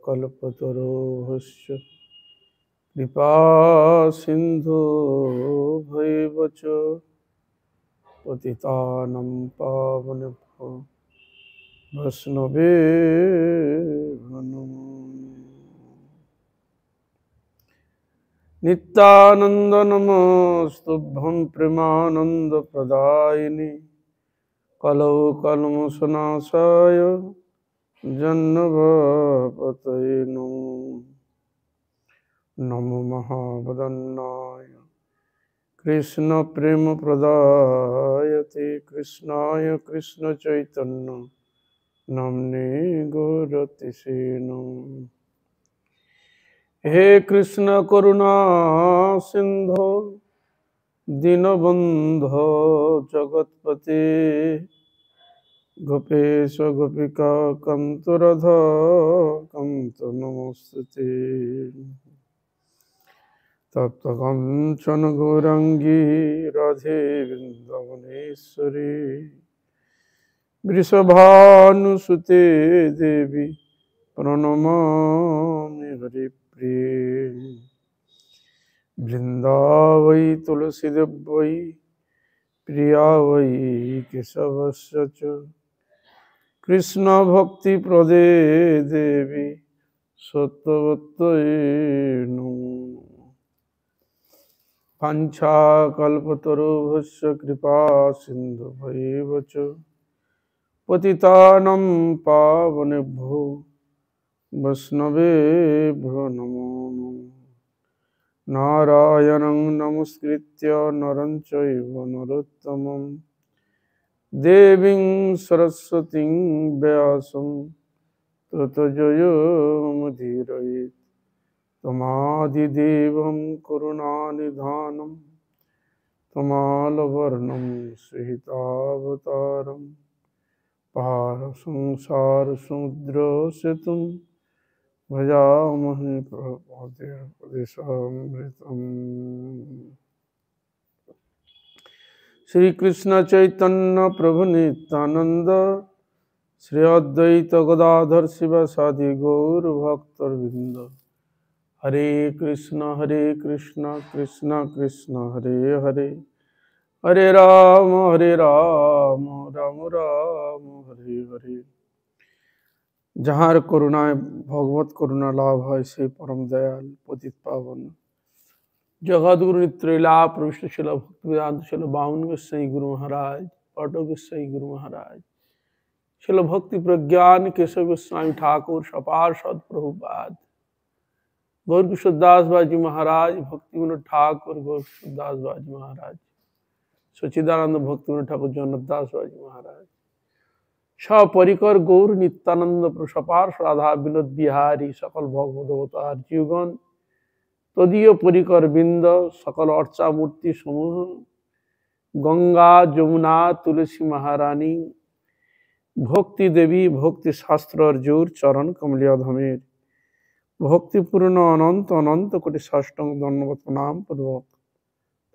कल्पतरुश्च कृपा सिन्धुभैव च पतितानं पावनेभ्यो वैष्णवेभ्यो नमो नित्यानंद नमस्तुभ्यं प्रेमानंद प्रदायिनि कलौ कल्मषनाशाय जन्मभवतये नमो नमो महावदन्नाय कृष्ण प्रेम प्रदायते कृष्णाय कृष्ण चैतन्य नाम्ने गौरतिसे नमः। हे कृष्ण करुणा सिंधो दीनबंधो जगत्पते गोपेश गोपिका कांतराधा कांत नमोस्तुते तप्त कांचन गौरांगी राधे वृंदावनेश्वरी वृषभानुसुते देवी प्रणमामि हरिप्रिये वृंदावै तुलसी वै प्रिया वै केशवस्य च कृष्ण भक्ति प्रदे देवी सत्वत्तये नमो पांचाकल्पतरुभ्यश्च कृपा सिन्धुभैव च पतितानं पावनेभ्यो वैष्णवेभ्यो नमो नमः। नारायणं नमस्कृत्य नरं चैव नरोत्तमं देवीं सरस्वतीं व्यासं ततो जयमुदीरयेत् तमादिदेवं करुणानिधानं तमालवर्णं सहितावतारं पारसंसारसमुद्रसेतुं भजामहे प्रदेशामृतम्। श्री कृष्ण चैतन्य प्रभु नित्यानंद श्री अद्वैत गदाधर शिवासादि गौर भक्तवृंद हरे कृष्ण कृष्ण कृष्ण हरे हरे हरे राम राम राम हरे हरे। जहाँ करुणाएं भगवत करुणा लाभ है से परम दयाल पतित पावन जगद्गुरु नित्रैला प्रविष्ट शिल भक्तिवेदांत शिल बावन गोसाई गुरु महाराज पाटो गोसाई गुरु महाराज शिल भक्ति प्रज्ञान केशव गोस्वामी ठाकुर सपार सद प्रभुपाद गौर किशोरदास बाजी महाराज भक्ति विनोद ठाकुर गौर किशोरदास बाजी महाराज सच्चिदानंद भक्ति विनोद ठाकुर जगन्नाथ दास बाजी महाराज सपरिकर गौर नित्यानंद प्रसपार राधा विनोद बिहारी सकल भगवत जीवगण तदीय परिकर बिंद सकल अर्चा मूर्ति समूह गंगा जमुना तुलसी महारानी भक्ति देवी भक्ति शास्त्र अर्जुर चरण कमलिया धमेर भक्तिपूर्ण अनंत अनंत कोटि साष्टांग दंडवत प्रणाम पूर्वक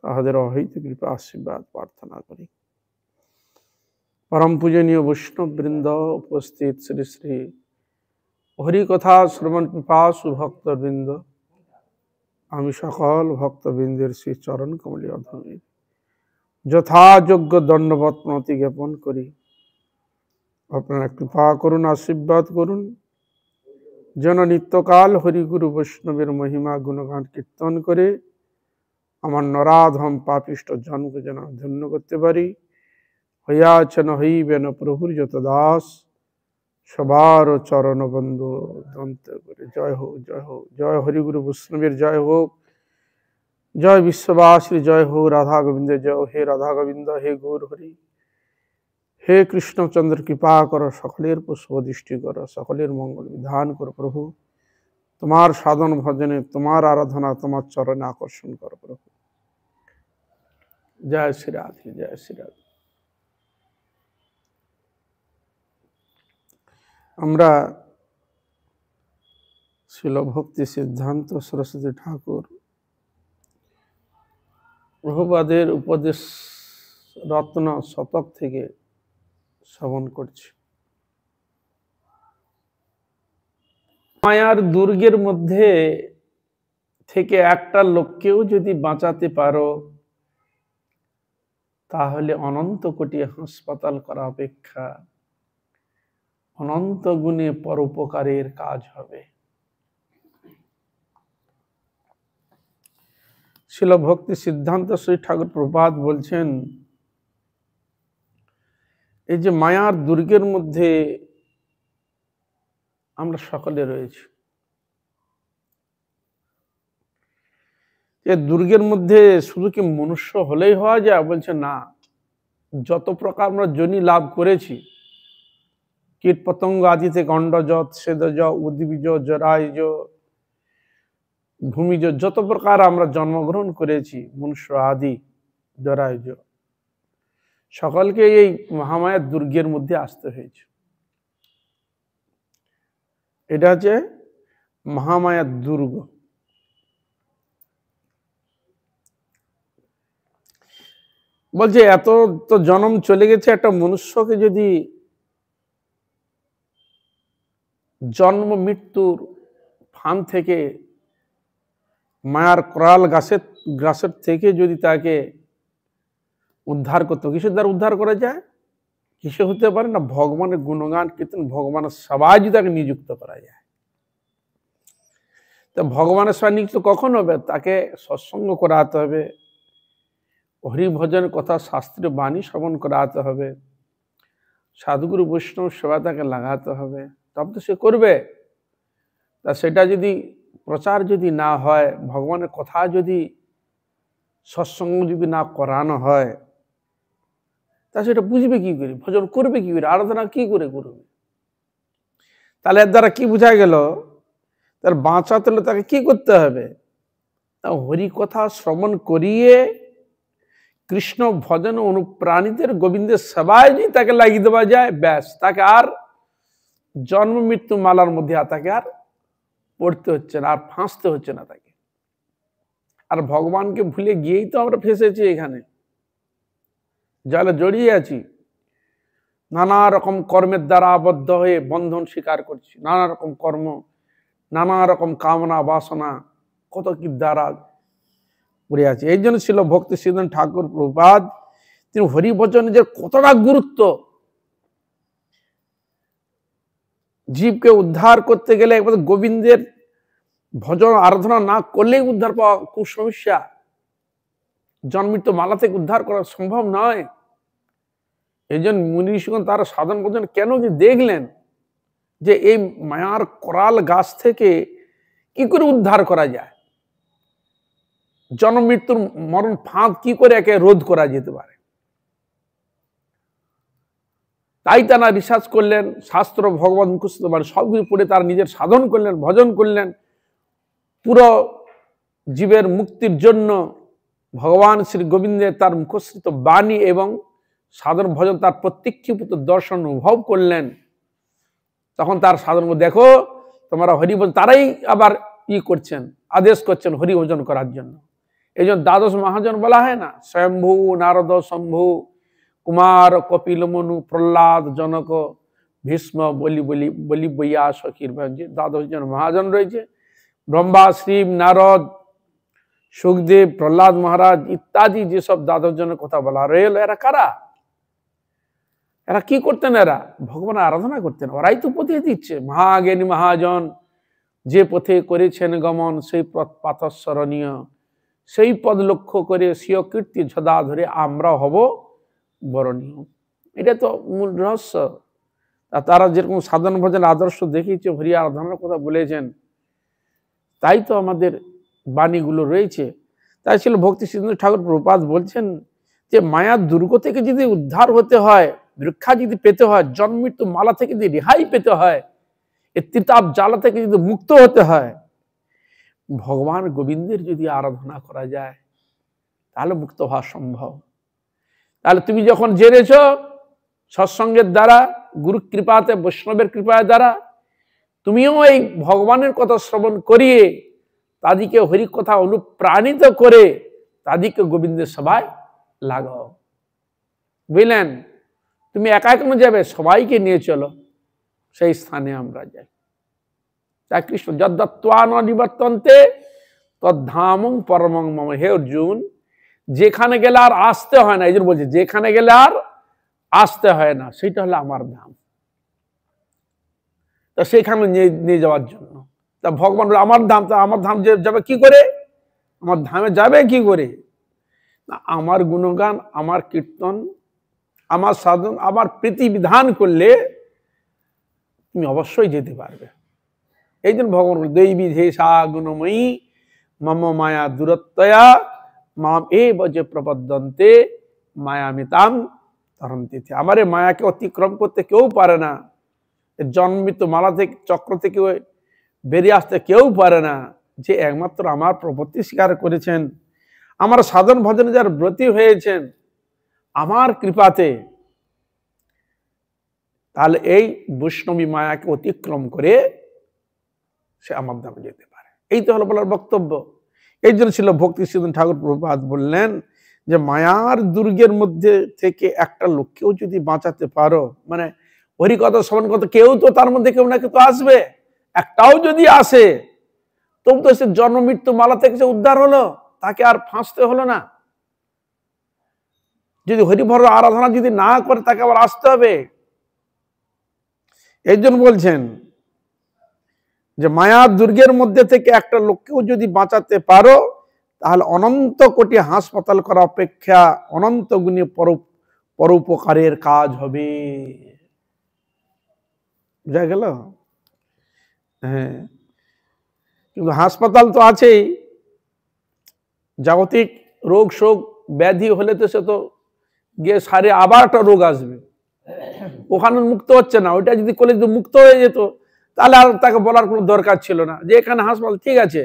ताहादेर अहैत कृपा आशीर्वाद प्रार्थना करी। परम पूजनीय वैष्णव वृंद उपस्थित श्री श्री हरिकथा श्रवण पिपासु भक्त वृंद आमी सकल भक्तबृंदेर श्री चरण कमलिया धमेर যথাযোগ্য दंडवत প্রণতি জ্ঞাপন করি। আপনারা কৃপা করুন আশীর্বাদ করুন যেন নিত্যকাল হরিগুরু বৈষ্ণবের মহিমা গুণগান কীর্তন করে আমার নরাধম পাপিষ্ট জন্মকে যেন ধন্য করতে পারি। হইয়াছেন হইবেন প্রভুর যত দাস সবার চরণ বন্ধু দন্ত করে। জয় হোক জয় হোক জয় হরিগুরু বৈষ্ণবের জয় হোক जय विश्ववासी जय हो राधा गोविंद जय हे राधा गोविंद हे गौर हरि हे कृष्णचंद्र कृपा कर सकलेर पुष्प दृष्टि कर सकलेर मंगल विधान कर प्रभु तुम्हार साधन भजने तुम्हार आराधना तुम्हार चरण आकर्षण कर प्रभु। जय श्री राधे जय श्री राधे। আমরা শিল ভক্তি সিদ্ধান্ত সরস্বতী ঠাকুর প্রভুপাদের উপদেশ রত্ন শতক থেকে শ্রবণ করছি। মায়ার দুর্গের মধ্যে থেকে একটা লোককেও যদি বাঁচাতে পারো, তাহলে অনন্ত কোটি হাসপাতাল করা অপেক্ষা অনন্ত গুণে পরোপকারের কাজ হবে। শিল ভক্তি সিদ্ধান্ত শ্রী ঠাকুর প্রপাত বলছেন, এই যে মায়ার দুর্গের মধ্যে আমরা সকলে রয়েছি, এই দুর্গের মধ্যে শুধু কি মনুষ্য হলেই হওয়া যায়? বলছে না, যত প্রকার আমরা যোনি লাভ করেছি, কীট পতঙ্গ আদি থেকে অন্ডজ, ছেদজ, উদ্ভিজ, জরায়ুজ, ভূমিজ, যত প্রকার আমরা জন্মগ্রহণ করেছি, মনুষ্য আদি জরায়ুজ, সকলকে এই মহামায়ার দুর্গের মধ্যে আসতে হয়েছে। এটা হচ্ছে মহামায়ার দুর্গ। বলছে এত তো জন্ম চলে গেছে, একটা মনুষ্যকে যদি জন্ম মৃত্যুর ফান থেকে, মায়ার করাল গাছের থেকে যদি তাকে উদ্ধার করতে, কিসের দ্বারা উদ্ধার করা যায়? কিসে হতে পারে না, ভগবানের গুণগান কীর্তন, ভগবানের সেবায় যদি তাকে নিযুক্ত করা যায়। তো ভগবানের সেবা নিযুক্ত কখন হবে? তাকে সৎসঙ্গ করাতে হবে, হরি ভজনের কথা, শাস্ত্রীয় বাণী শ্রবণ করাতে হবে, সাধুগুরু বৈষ্ণব সেবা তাকে লাগাতে হবে, তবে তো সে করবে। তা সেটা যদি প্রচার যদি না হয়, ভগবানের কথা যদি সৎসঙ্গ যদি না করানো হয়, তা সেটা বুঝবে কি করে, ভজন করবে কি করে, আরাধনা কি করে করবে? তাহলে এর দ্বারা কি বোঝা গেল? তার বাঁচাতে হলে তাকে কি করতে হবে? তা হরি কথা শ্রবণ করিয়ে কৃষ্ণ ভজন অনুপ্রাণিতের গোবিন্দের সেবায় যদি তাকে লাগিয়ে দেওয়া যায়, ব্যাস, তাকে আর জন্ম মৃত্যু মালার মধ্যে তাকে আর পড়তে হচ্ছে না, আর ফাঁসতে হচ্ছে না তাকে। আর ভগবানকে ভুলে গিয়েই তো আমরা ফেঁসেছি এখানে, জালে জড়িয়ে আছি, নানা রকম কর্মের দ্বারা আবদ্ধ হয়ে বন্ধন স্বীকার করছি, নানা রকম কর্ম, নানা রকম কামনা বাসনা, কত কি দ্বারা পড়ে আছে। এই জন্য ছিল ভক্তি সিদ্ধান্ত ঠাকুর প্রপাত, তিনি হরিভজনের যে কতটা গুরুত্ব, জীবকে উদ্ধার করতে গেলে একবার গোবিন্দের ভজন আরাধনা না করলেই উদ্ধার পাওয়া খুব সমস্যা, জন্মিত মালা থেকে উদ্ধার করা সম্ভব নয়। এই জন্য মুনি ঋষিগণ তারা সাধন ভজন কেন কি দেখলেন যে এই মায়ার করাল গাছ থেকে কি করে উদ্ধার করা যায়, জন্ম মৃত্যুর মরণ ফাঁদ কি করে একে রোধ করা যেতে পারে। তাই তারা রিসার্চ করলেন, শাস্ত্র, ভগবান মুখস্থ বাণী সবকিছু পড়ে তারা নিজের সাধন করলেন, ভজন করলেন। পুরো জীবের মুক্তির জন্য ভগবান শ্রী গোবিন্দের তার মুখস্থিত বাণী এবং সাধন ভজন তার প্রত্যক্ষীভূত দর্শন অনুভব করলেন। তখন তার সাধন দেখো তোমরা হরিভজন, তারাই আবার করছেন, আদেশ করছেন হরিভজন করার জন্য। এই জন্য দ্বাদশ মহাজন বলা হয় না, স্বয়ম্ভু, নারদ, শম্ভু, কুমার, কপিল, মনু, প্রহ্লাদ, জনক, ভীষ্ম, বলি বইয়া, সখীর দ্বাদশ জন মহাজন রয়েছে। ব্রহ্মা, শিব, নারদ, সুখদেব, প্রহ্লাদ মহারাজ ইত্যাদি যেসব দ্বাদশ জনের কথা বলা রইল, এরা কারা? এরা কি করতেন? এরা ভগবানের আরাধনা করতেন, ওরাই তো পথে দিচ্ছে। মহাজ্ঞানী মহাজন যে পথে করেছেন গমন, সেই পথ পাতস্মরণীয়, সেই পদ লক্ষ্য করে স্বীয় কীর্তি ঝদা ধরে আমরা হব বরণীয়। এটা তো মূল রহস্য। তারা যেরকম সাধন ভজন আদর্শ দেখিয়েছে, হরি আরাধনার কথা বলেছেন, তাই তো আমাদের বাণীগুলো রয়েছে। তাই ছিল ভক্তি সিদ্ধান্ত ঠাকুর প্রপাত বলছেন যে মায়ার দুর্গ থেকে যদি উদ্ধার হতে হয়, রক্ষা যদি পেতে হয়, জন্ম মৃত্যু মালা থেকে যদি রেহাই পেতে হয়, এ ত্রিতাপ জ্বালা থেকে যদি মুক্ত হতে হয়, ভগবান গোবিন্দের যদি আরাধনা করা যায়, তাহলে মুক্ত হওয়া সম্ভব। তাহলে তুমি যখন জেনেছ সৎসঙ্গের দ্বারা, গুরু কৃপাতে, বৈষ্ণবের কৃপার দ্বারা, তুমিও এই ভগবানের কথা শ্রবণ করিয়ে তাদেরকে হরি কথা অনুপ্রাণিত করে তাদেরকে গোবিন্দের সেবায় লাগাও। বুঝলেন? তুমি একা কেন যাবে? সবাইকে নিয়ে চলো, সেই স্থানে আমরা যাই। তাই কৃষ্ণ যদ্দত্ত্বা ন নিবর্তন্তে তদ্ধামং পরমং মম। হে অর্জুন, যেখানে গেলে আর আসতে হয় না, এই জন্য বলছে যেখানে গেলে আর আসতে হয় না, সেটা হলো আমার ধাম। তা সেখানে নিয়ে যাওয়ার জন্য তা ভগবান বলে আমার ধাম, তা আমার ধাম যাবে কি করে? আমার ধামে যাবে কি করে? আমার গুণগান, আমার কীর্তন, আমার সাধন, আমার প্রীতি বিধান করলে তুমি অবশ্যই যেতে পারবে। এই জন্য ভগবান বলে দৈবী ধেষা গুণময়ী মম মায়া দূরত্বয়া মাম এব যে প্রপদ্যন্তে মায়ামিতাম তরন্তি। আমার এই মায়াকে অতিক্রম করতে কেউ পারে না, জন্মিত মালা থেকে চক্র থেকে বেরিয়ে আসতে কেউ পারে না। যে একমাত্র আমার প্রপত্তি স্বীকার করেছেন, আমার সাধন ভজনে যার ব্রতী হয়েছেন আমার কৃপাতে, তাহলে এই বৈষ্ণবী মায়াকে অতিক্রম করে সে আমার ধামে যেতে পারে। এই তো হলো বলার বক্তব্য। এই জন্য ছিল ভক্তি সিদ্ধান্ত ঠাকুর প্রভুপাদ বললেন যে মায়ার দুর্গের মধ্যে থেকে একটা লোককেও যদি বাঁচাতে পারো, মানে হরিকথা শ্রবণ করতে কেউ তো তার মধ্যে কেউ না কেউ তো আসবে, একটাও যদি আসে তবু তো সে জন্ম মৃত্যু মালা থেকে সে উদ্ধার হলো, তাকে আর ফাঁসতে হলো না। যদি হরিভর আরাধনা যদি না করে তাকে আবার আসতে হবে। এই জন্য বলছেন যে মায়ার দুর্গের মধ্যে থেকে একটা লোককেও যদি বাঁচাতে পারো তাহলে অনন্ত কোটি হাসপাতাল করা অপেক্ষা অনন্ত গুণে পরোপকারের কাজ হবে। বুঝা গেল? হ্যাঁ, কিন্তু হাসপাতাল তো আছেই, জাগতিক রোগ শোক ব্যাধি হলে তো সে তো গিয়ে সারে আবার একটা রোগ আসবে, ওখানে মুক্ত হচ্ছে না। ওইটা যদি করলে যদি মুক্ত হয়ে যেত তাহলে আর তাকে বলার কোনো দরকার ছিল না যে এখানে হাসপাতাল ঠিক আছে,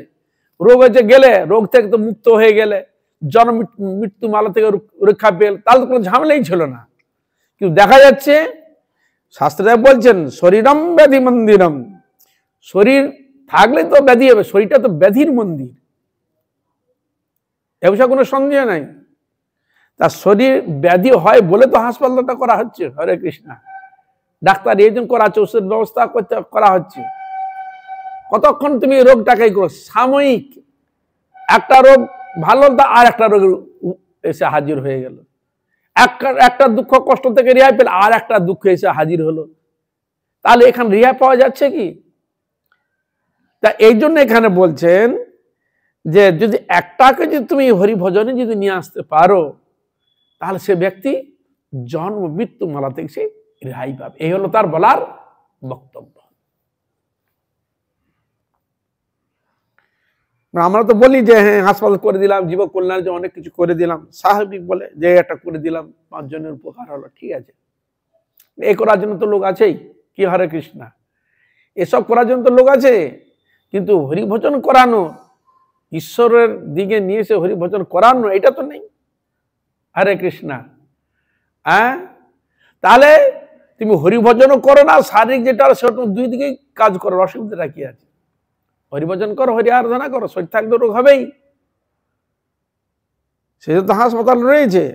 রোগ হয়েছে গেলে রোগ থেকে তো মুক্ত হয়ে গেলে, জন্ম মৃত্যু মালা থেকে রক্ষা পেল, তাহলে তো কোনো ঝামেলাই ছিল না। কিন্তু দেখা যাচ্ছে শাস্ত্রে বলছেন শরীরম ব্যাধি মন্দিরম, শরীর থাকলে তো ব্যাধি হবে, শরীরটা তো ব্যাধির মন্দির, এ বিষয়ে কোনো সন্দেহ নাই। তার শরীর ব্যাধি হয় বলে তো হাসপাতালটা করা হচ্ছে। হরে কৃষ্ণা, ডাক্তার এই জন্য করা হচ্ছে, ওষুধ ব্যবস্থা করতে করা হচ্ছে। কতক্ষণ তুমি রোগটাকে করো, সাময়িক একটা রোগ ভালো আর একটা রোগ এসে হাজির হয়ে গেল, একটা দুঃখ কষ্ট থেকে রেহাই পেলে আর একটা দুঃখ এসে হাজির হলো, তাহলে এখানে রেহাই পাওয়া যাচ্ছে কি? তা এই জন্য এখানে বলছেন যে যদি একটাকে যদি তুমি হরিভজনে যদি নিয়ে আসতে পারো তাহলে সে ব্যক্তি জন্ম মৃত্যু মালা থেকে সে রেহাই পাবে। এই হলো তার বলার বক্তব্য। আমরা তো বলি যে হ্যাঁ হাসপাতাল করে দিলাম, জীব কল্যাণের জন্য অনেক কিছু করে দিলাম, স্বাভাবিক বলে যে একটা করে দিলাম, 5 জনের উপকার হলো, ঠিক আছে। এ করার জন্য তো লোক আছেই, কি হরে কৃষ্ণা, এসব করার জন্য তো লোক আছে, কিন্তু হরিভজন করানো, ঈশ্বরের দিকে নিয়ে এসে হরিভজন করানো, এটা তো নেই। হরে কৃষ্ণা। হ্যাঁ, তাহলে তুমি হরিভজনও করো না, শারীরিক যেটা সেটা দুই দিকেই কাজ করো, অসুবিধাটা কি আছে? হরিভজন করো, হরি আরাধনা করো, শরীর থাকলে রোগ হবেই, সেটা তো হাসপাতাল রয়েছে।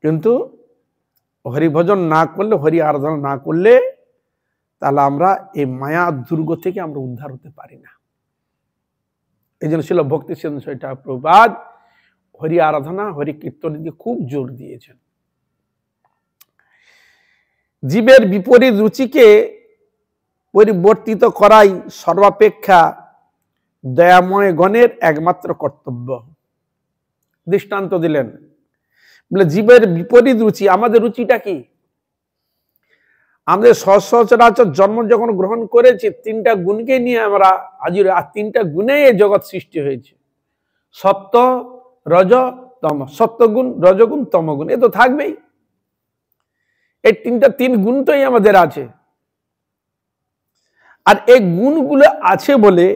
কিন্তু হরিভজন না করলে, হরি আরাধনা না করলে, তাহলে আমরা এই মায়া দুর্গ থেকে আমরা উদ্ধার হতে পারি না। এই জন্য ছিল ভক্তি সিদ্ধান্ত প্রভুপাদ হরি আরাধনা হরি কীর্তন দিকে খুব জোর দিয়েছেন। জীবের বিপরীত রুচিকে পরিবর্তিত করাই সর্বাপেক্ষা দয়াময় গণের একমাত্র কর্তব্য। দৃষ্টান্ত দিলেন, বলে জীবের বিপরীত রুচি, আমাদের রুচিটা কি? আমাদের সচরাচর জন্ম যখন গ্রহণ করেছি 3টা গুণকে নিয়ে আমরা হাজির, আর 3টা গুণে এই জগৎ সৃষ্টি হয়েছে, সত্য রজ তম। সত্যগুণ, রজগুণ, তমগুণ, এ তো থাকবেই। এই 3 গুণ তোই আমাদের আছে, আর এই গুণগুলো আছে বলে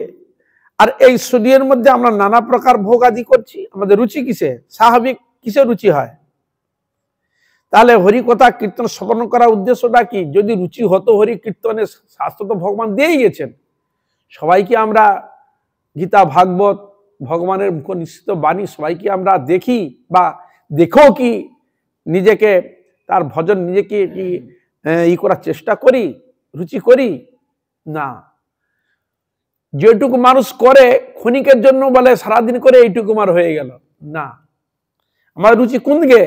আর এই শরীরের মধ্যে আমরা নানা প্রকার ভোগ আদি করছি। আমাদের রুচি কিসে? স্বাভাবিক কিসে রুচি হয়? তাহলে হরি কথা কীর্তন শ্রবণ করার উদ্দেশ্যটা কি? যদি রুচি হতো হরি কীর্তনে, শাস্ত্র তো ভগবান দিয়েই গেছেন, সবাইকে আমরা গীতা ভাগবত ভগবানের মুখ নিশ্চিত বাণী সবাইকে আমরা দেখি, বা দেখো কি নিজেকে তার ভজন নিজেকে কি ই করার চেষ্টা করি, রুচি করি? না, যেটুকু মানুষ করে ক্ষণিকের জন্য বলে সারাদিন করে এইটুকু আমার হয়ে গেল না। আমার রুচি কোন দিকে,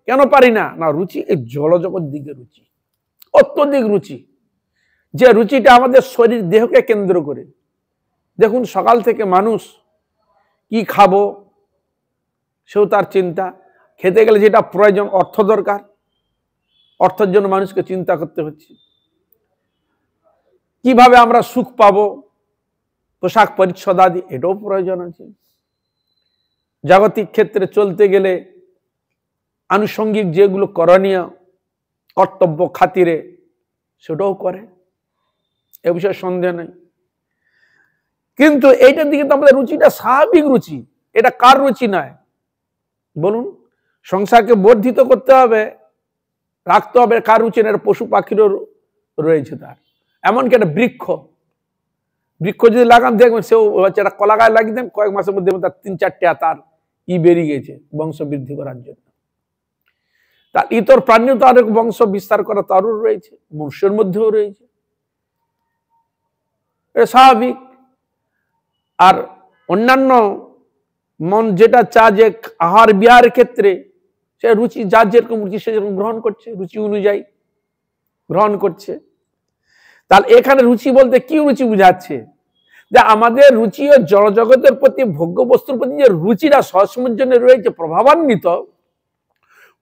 কেন পারি না? না, রুচি এই জলজগৎ দিকে রুচি, অত্যধিক রুচি, যে রুচিটা আমাদের শরীর দেহকে কেন্দ্র করে। দেখুন সকাল থেকে মানুষ কি খাবো সেও তার চিন্তা, খেতে গেলে যেটা প্রয়োজন অর্থ দরকার, অর্থের জন্য মানুষকে চিন্তা করতে হচ্ছে। কিভাবে আমরা সুখ পাবো, পোশাক পরিচ্ছদ আদি, এটাও প্রয়োজন আছে। জাগতিক ক্ষেত্রে চলতে গেলে আনুষঙ্গিক যেগুলো করণীয় কর্তব্য খাতিরে সেটাও করে, এ বিষয়ে সন্দেহ নেই। কিন্তু এইটার দিকে তো আমাদের রুচিটা স্বাভাবিক রুচি, এটা কার রুচি নয় বলুন? সংসারকে বর্ধিত করতে হবে, রাখতে হবে, কার রুচি না? পশু পাখিরও রয়েছে তার। এমনকি একটা বৃক্ষ যদি লাগান দেখবেন সেও হচ্ছে একটা কলা গায়ে লাগিয়ে দেন, কয়েক মাসের মধ্যে তার 3-4টা তার বেরিয়ে গেছে বংশ বৃদ্ধি করার জন্য। তার ইতর প্রাণীও তার বংশ বিস্তার করা তারও রয়েছে, মনুষ্যের মধ্যেও রয়েছে, এটা স্বাভাবিক। আর অন্যান্য মন যেটা চা যে আহার বিহারের ক্ষেত্রে সে রুচি, যার যেরকম রুচি সে যেরকম গ্রহণ করছে, রুচি অনুযায়ী গ্রহণ করছে। তাহলে এখানে রুচি বলতে কি রুচি বুঝাচ্ছে? যে আমাদের রুচি ও জড়জগতের প্রতি, ভোগ্য বস্তুর প্রতি যে রুচিটা সবসময়ের জন্য রয়েছে প্রভাবান্বিত,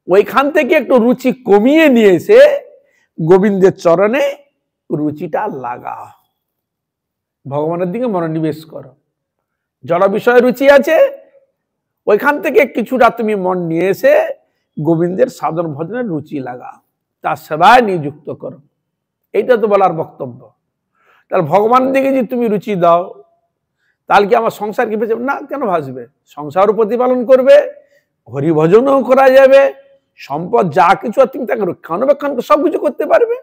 ওইখান থেকে একটু রুচি কমিয়ে নিয়ে এসে গোবিন্দের চরণে রুচিটা লাগা, ভগবানের দিকে মনোনিবেশ করো। জড় বিষয়ে রুচি আছে, ওইখান থেকে কিছুটা তুমি মন নিয়ে এসে গোবিন্দের সাধন ভজনের রুচি লাগা, তার সেবায় নিযুক্ত করো, এইটা তো বলার বক্তব্য। তাহলে ভগবানের দিকে যদি তুমি রুচি দাও, তাহলে কি আমার সংসার কি ভেসে না? কেন ভাসবে? সংসারও প্রতিপালন করবে, হরিভজনও করা যাবে, সম্পদ যা কিছু তুমি তাকে রক্ষণাবেক্ষণ সবকিছু করতে পারবে।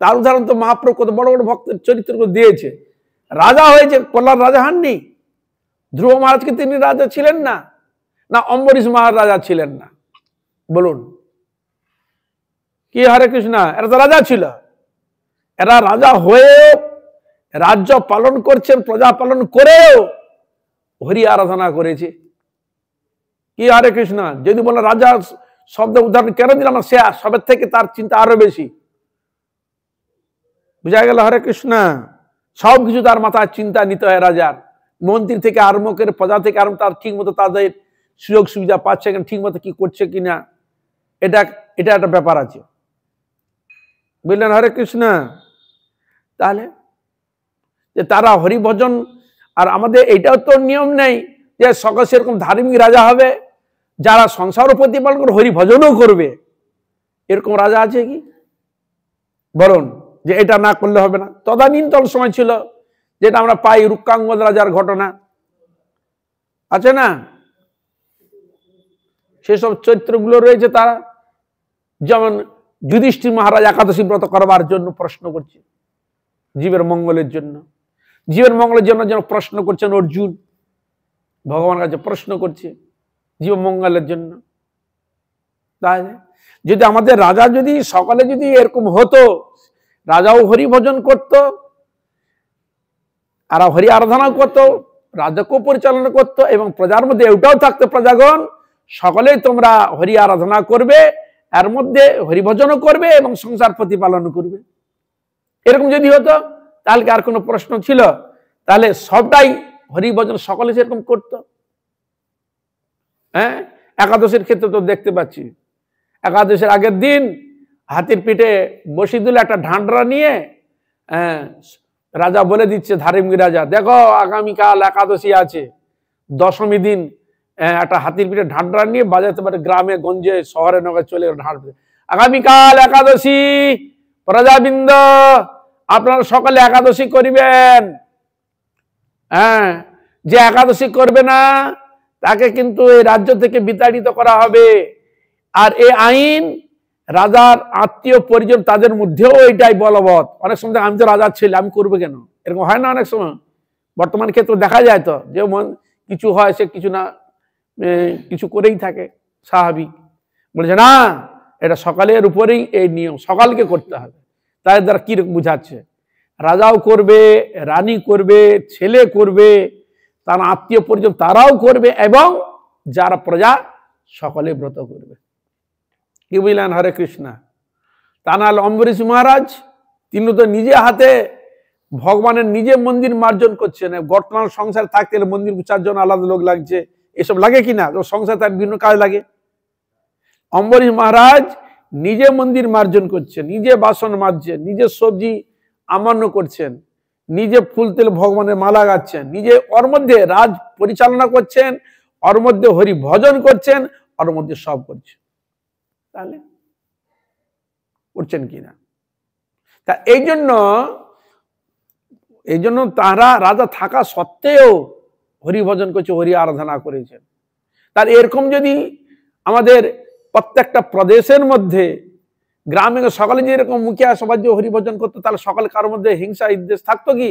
তার উদাহরণ তো মহাপ্রভু কত বড় বড় ভক্তের চরিত্র দিয়েছে। রাজা হয়েছে, কল্যাণ রাজা হননি? ধ্রুব মহারাজ কি তিনি রাজা ছিলেন না? না অম্বরীশ মহারাজ রাজা ছিলেন না? বলুন কি হরে কৃষ্ণ, এরা তো রাজা ছিল। এরা রাজা হয়েও রাজ্য পালন করছেন, প্রজা পালন করেও হরি আরাধনা করেছে। কি হরে কৃষ্ণ, যদি বলে রাজা শব্দ উদাহরণ কেন দিলাম, সে সবের থেকে তার চিন্তা আরো বেশি, বুঝা গেল? হরে কৃষ্ণ, সবকিছু তার মাথায় চিন্তা নিতে হয় রাজার, মন্ত্রী থেকে আরম্ভ করে প্রজা থেকে আরম্ভ, তার ঠিক মতো তাদের সুযোগ সুবিধা পাচ্ছে কিনা, ঠিক মতো কি করছে কিনা, এটা একটা ব্যাপার আছে, বুঝলেন? হরে কৃষ্ণ। তাহলে যে তারা হরিভজন, আর আমাদের এটাও তো নিয়ম নেই যে সকল সেরকম ধার্মিক রাজা হবে যারা সংসারও প্রতিপালন করে হরিভজনও করবে, এরকম রাজা আছে কি? বলুন যে এটা না করলে হবে না। তদানীন্তন সময় ছিল, যেটা আমরা পাই রুক্কাঙ্গদ রাজার ঘটনা আছে না, সেসব চরিত্রগুলো রয়েছে। তারা যেমন যুধিষ্ঠির মহারাজ একাদশী ব্রত করবার জন্য প্রশ্ন করছে, জীবের মঙ্গলের জন্য, জীবের মঙ্গলের জন্য যেন প্রশ্ন করছেন অর্জুন, ভগবানের কাছে প্রশ্ন করছে জীব মঙ্গলের জন্য। তাই যদি আমাদের রাজা যদি সকালে যদি এরকম হতো, রাজাও হরি ভজন করত আর হরি আরাধনা করত, রাজাকেও পরিচালনা করত, এবং প্রজার মধ্যে এটাও থাকতো, প্রজাগণ সকলেই তোমরা হরি আরাধনা করবে, এর মধ্যে হরিভজনও করবে এবং সংসার প্রতিপালন করবে, এরকম যদি হতো তাহলে আর কোনো প্রশ্ন ছিল? তাহলে সবটাই হরিভজন সকলে সেরকম করত। হ্যাঁ, একাদশীর ক্ষেত্রে তো দেখতে পাচ্ছি, একাদশীর আগের দিন হাতির পিঠে বসিয়ে দিল একটা ঢান্ডরা নিয়ে, রাজা বলে দিচ্ছে, ধার্মিক রাজা, দেখো আগামীকাল একাদশী আছে, দশমী দিন একটা হাতির পিঠে ঢান্ডরা নিয়ে বাজাতে পারে, গ্রামে গঞ্জে শহরে নগরে চলে ঢাঁড়বে, আগামীকাল একাদশী, প্রজাবৃন্দ আপনারা সকালে একাদশী করিবেন। হ্যাঁ, যে একাদশী করবে না তাকে কিন্তু এই রাজ্য থেকে বিতাড়িত করা হবে। আর এই আইন রাজার আত্মীয় পরিজন তাদের মধ্যেও এটাই বলবৎ। অনেক সময় আমি তো রাজার ছেলে, আমি করবো কেন, এরকম হয় না অনেক সময়, বর্তমান ক্ষেত্রে দেখা যায় তো, যে কিছু হয় সে কিছু না কিছু করেই থাকে, স্বাভাবিক। বলছে না, এটা সকালের উপরেই এই নিয়ম, সকালকে করতে হবে। তাদের দ্বারা কি বুঝাচ্ছে, রাজাও করবে, রানী করবে, ছেলে করবে, তার আত্মীয় পরিজন তারাও করবে, এবং যারা প্রজা সকলে ব্রত করবে। কি বুঝলেন? হরে কৃষ্ণ। তা নাহলে অম্বরীশ মহারাজ তিনি তো নিজে হাতে ভগবানের নিজে মন্দির মার্জন করছেন। বর্তমান সংসার থাকতে গেলে মন্দির পূজার জন্য আলাদা লোক লাগছে, এসব লাগে কিনা? সংসার তার বিভিন্ন কাজ লাগে। অম্বরীশ মহারাজ নিজে মন্দির মার্জন করছেন, নিজে বাসন মাজছেন, নিজে সবজি আমান্য করছেন, নিজে ফুল তেল ভগবানের মালা গাচ্ছেন, নিজে ওর মধ্যে রাজ পরিচালনা করছেন, ওর মধ্যে হরি ভজন করছেন, ওর মধ্যে সব করছেন। তাহলে করছেন কিনা? তা এই জন্য তারা রাজা থাকা সত্ত্বেও হরি ভজন করছে, হরি আরাধনা করেছেন। তার এরকম যদি আমাদের প্রত্যেকটা প্রদেশের মধ্যে গ্রামে সকলে যে এরকম মুখিয়া সবাই যে হরি ভজন করতো, তাহলে সকলে কারোর মধ্যে হিংসা বিদ্বেষ থাকতো কি?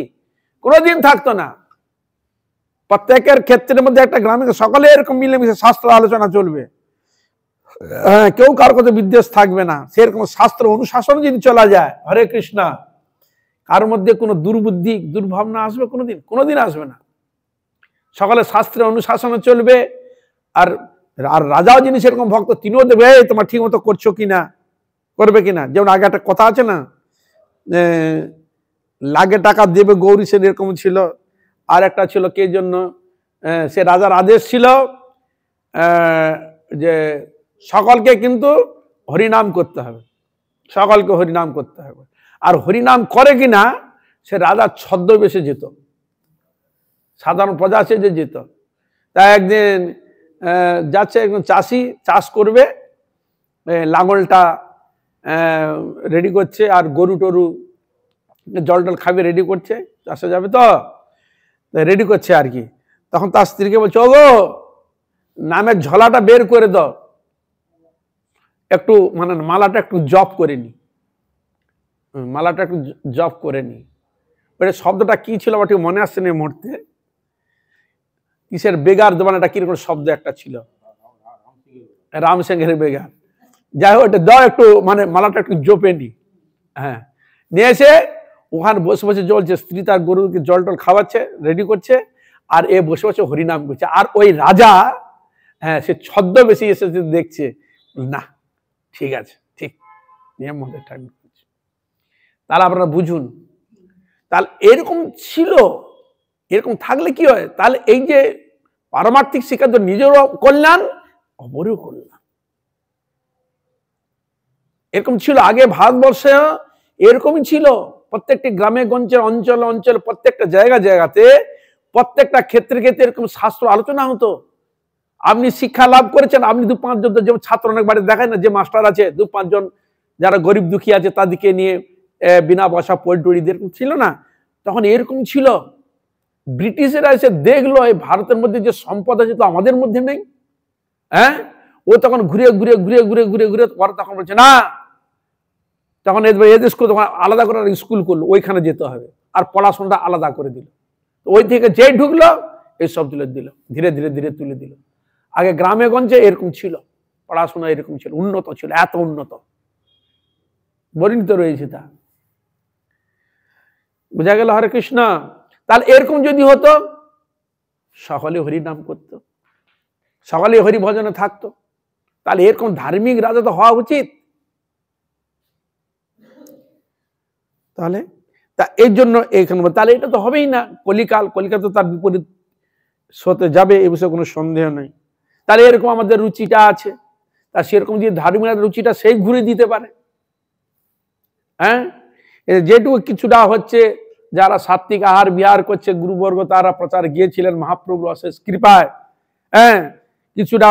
কোনোদিন থাকতো না। প্রত্যেকের ক্ষেত্রের মধ্যে একটা গ্রামে সকলে এরকম মিলেমিশে শাস্ত্র আলোচনা চলবে, কেউ কারোর কথা বিদ্বেষ থাকবে না। সেরকম শাস্ত্র অনুশাসন যদি চলা যায়, হরে কৃষ্ণ, কার মধ্যে কোনো দুর্বুদ্ধি দুর্ভাবনা আসবে? কোনোদিন আসবে না। সকলে শাস্ত্রের অনুশাসনে চলবে। আর রাজাও যিনি সেরকম ভক্ত, তিনিও দেবে তোমার ঠিক মতো করছো কিনা, করবে কিনা। যেমন আগে একটা কথা আছে না, লাগে টাকা দেবে গৌরী, সে এরকম ছিল। আর একটা ছিল কে জন্য, সে রাজার আদেশ ছিল যে সকলকে কিন্তু হরিনাম করতে হবে, সকলকে হরিনাম করতে হবে। আর হরিনাম করে কিনা সে রাজার ছদ্মবেশে যেত, সাধারণ প্রজা সে যে যেত। তাই একদিন যাচ্ছে একজন চাষি, চাষ করবে, লাঙলটা রেডি করছে, আর গরু টরু জল টল খাবে রেডি করছে, চাষে যাবে তো রেডি করছে আর কি। তখন তার স্ত্রীকে বলছে, ওগো নামের ঝোলাটা বের করে দাও, একটু মানে মালাটা একটু জপ করে নি, মালাটা একটু জপ করে নি। ওটা শব্দটা কি ছিল আমার ঠিক মনে আসছে না এই মুহূর্তে। কিসের বেগার দেবান, এটা কিরকম শব্দ একটা ছিল, রামসিংহের বেগার। যাই হোক, এটা দাও একটু, মানে মালাটা একটু জপে নি। হ্যাঁ, নিয়ে এসে ওখানে বসে বসে জ্বলছে, স্ত্রী তার গরুকে জল টল খাওয়াচ্ছে, রেডি করছে, আর এ বসে বসে হরিনাম করছে। আর ওই রাজা, হ্যাঁ, সে ছদ্মবেশে এসে দেখছে, না ঠিক আছে, ঠিক নিয়ম মতো টাইম করছে। তাহলে আপনারা বুঝুন, তাহলে এরকম ছিল। এরকম থাকলে কি হয়? তাহলে এই যে পারমার্থিক শিক্ষা তো নিজেরও কল্যাণ, অপরেও কল্যাণ। এরকম ছিল আগে ভারতবর্ষে, এরকমই ছিল। প্রত্যেকটি গ্রামে গঞ্জে, অঞ্চল অঞ্চল, প্রত্যেকটা জায়গাতে, প্রত্যেকটা ক্ষেত্রে এরকম শাস্ত্র আলোচনা হতো। আপনি শিক্ষা লাভ করেছেন, আপনি 2-5 জন, যেমন ছাত্র অনেক বাড়ি দেখায় না, যে মাস্টার আছে 2-5 জন যারা গরিব দুঃখী আছে তাদেরকে নিয়ে বিনা পয়সা পড়ি এরকম ছিল না? তখন এরকম ছিল। ব্রিটিশেরা এসে দেখলো এই ভারতের মধ্যে যে সম্পদ আছে তো আমাদের মধ্যে নেই। হ্যাঁ, ও তখন ঘুরে ঘুরে ঘুরে ঘুরে ঘুরে ঘুরে পরে তখন বলছে না, তখন এদের স্কুল তখন আলাদা করে স্কুল করলো, ওইখানে যেতে হবে, আর পড়াশোনাটা আলাদা করে দিল। ওই থেকে যেই ঢুকলো এই সব তুলে দিল, ধীরে ধীরে ধীরে তুলে দিল। আগে গ্রামে গঞ্জে এরকম ছিল, পড়াশোনা এরকম ছিল, উন্নত ছিল, এত উন্নত বর্ণিত রয়েছে তা। বোঝা গেল? হরে কৃষ্ণ। তাহলে এরকম যদি হতো, সকলে হরি নাম করতো, সকলে হরি ভজনে থাকতো, তাহলে এরকম ধার্মিক রাজা তো হওয়া উচিত। তাহলে তা এর জন্য এখানে, তাহলে এটা তো হবেই না। কলিকাল তো তার বিপরীত হতে যাবে, এ বিষয়ে কোনো সন্দেহ নেই। তাহলে এরকম আমাদের রুচিটা আছে, তা সেরকম যে ধার্মিক রুচিটা সেই ঘুরে দিতে পারে। হ্যাঁ, যেটুকু কিছুটা হচ্ছে, যারা সাত্বিক আহার বিহার করছে গুরুবর্গ, তারা প্রচার গিয়েছিলেন মহাপ্রভুর অশেষ কৃপায়। হ্যাঁ, কিছুটা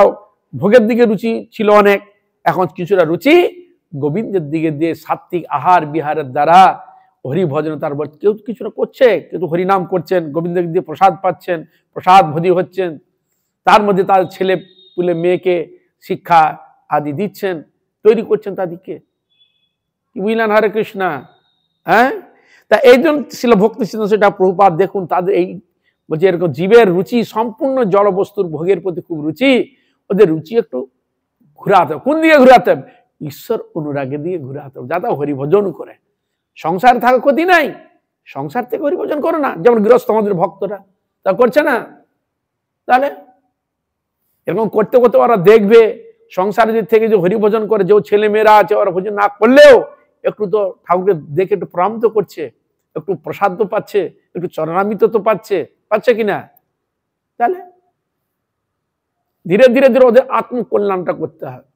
ভোগের দিকে রুচি ছিল অনেক, এখন কিছুটা রুচি গোবিন্দের দিকে দিয়ে সাত্বিক আহার বিহারের দ্বারা হরি ভজন, তার কেউ কিছুটা করছে, কেউ হরিনাম করছেন, গোবিন্দের দিয়ে প্রসাদ পাচ্ছেন, প্রসাদ ভোজি হচ্ছেন, তার মধ্যে তার ছেলে পুলে মেয়েকে শিক্ষা আদি দিচ্ছেন, তৈরি করছেন তাদেরকে। কি বুঝলেন? হরে কৃষ্ণ। হ্যাঁ, তা এই জন্য ছিল ভক্তি সিদ্ধান্ত, সেটা প্রভুপাদ দেখুন তাদের এই বলছে এরকম জীবের রুচি সম্পূর্ণ জড় বস্তুর ভোগের প্রতি খুব রুচি, ওদের রুচি একটু ঘুরাতে হবে। কোন দিকে ঘুরাতে হবে? ঈশ্বর অনুরাগের দিকে ঘুরাতে হবে, যাতে হরিভজন করে। সংসারে থাকা ক্ষতি নাই, সংসার থেকে হরিভজন করো না, যেমন গৃহস্থ আমাদের ভক্তরা তা করছে না। তাহলে এরকম করতে করতে ওরা দেখবে সংসারের থেকে যে হরিভজন করে, যে ছেলে মেয়েরা আছে ওরা ভোজন না করলেও একটু তো ঠাকুরকে দেখে একটু প্রণাম তো করছে, একটু প্রসাদ তো পাচ্ছে, একটু চরণামৃত তো পাচ্ছে কিনা। তাহলে ধীরে ধীরে ধীরে ওদের আত্মকল্যাণটা করতে হবে,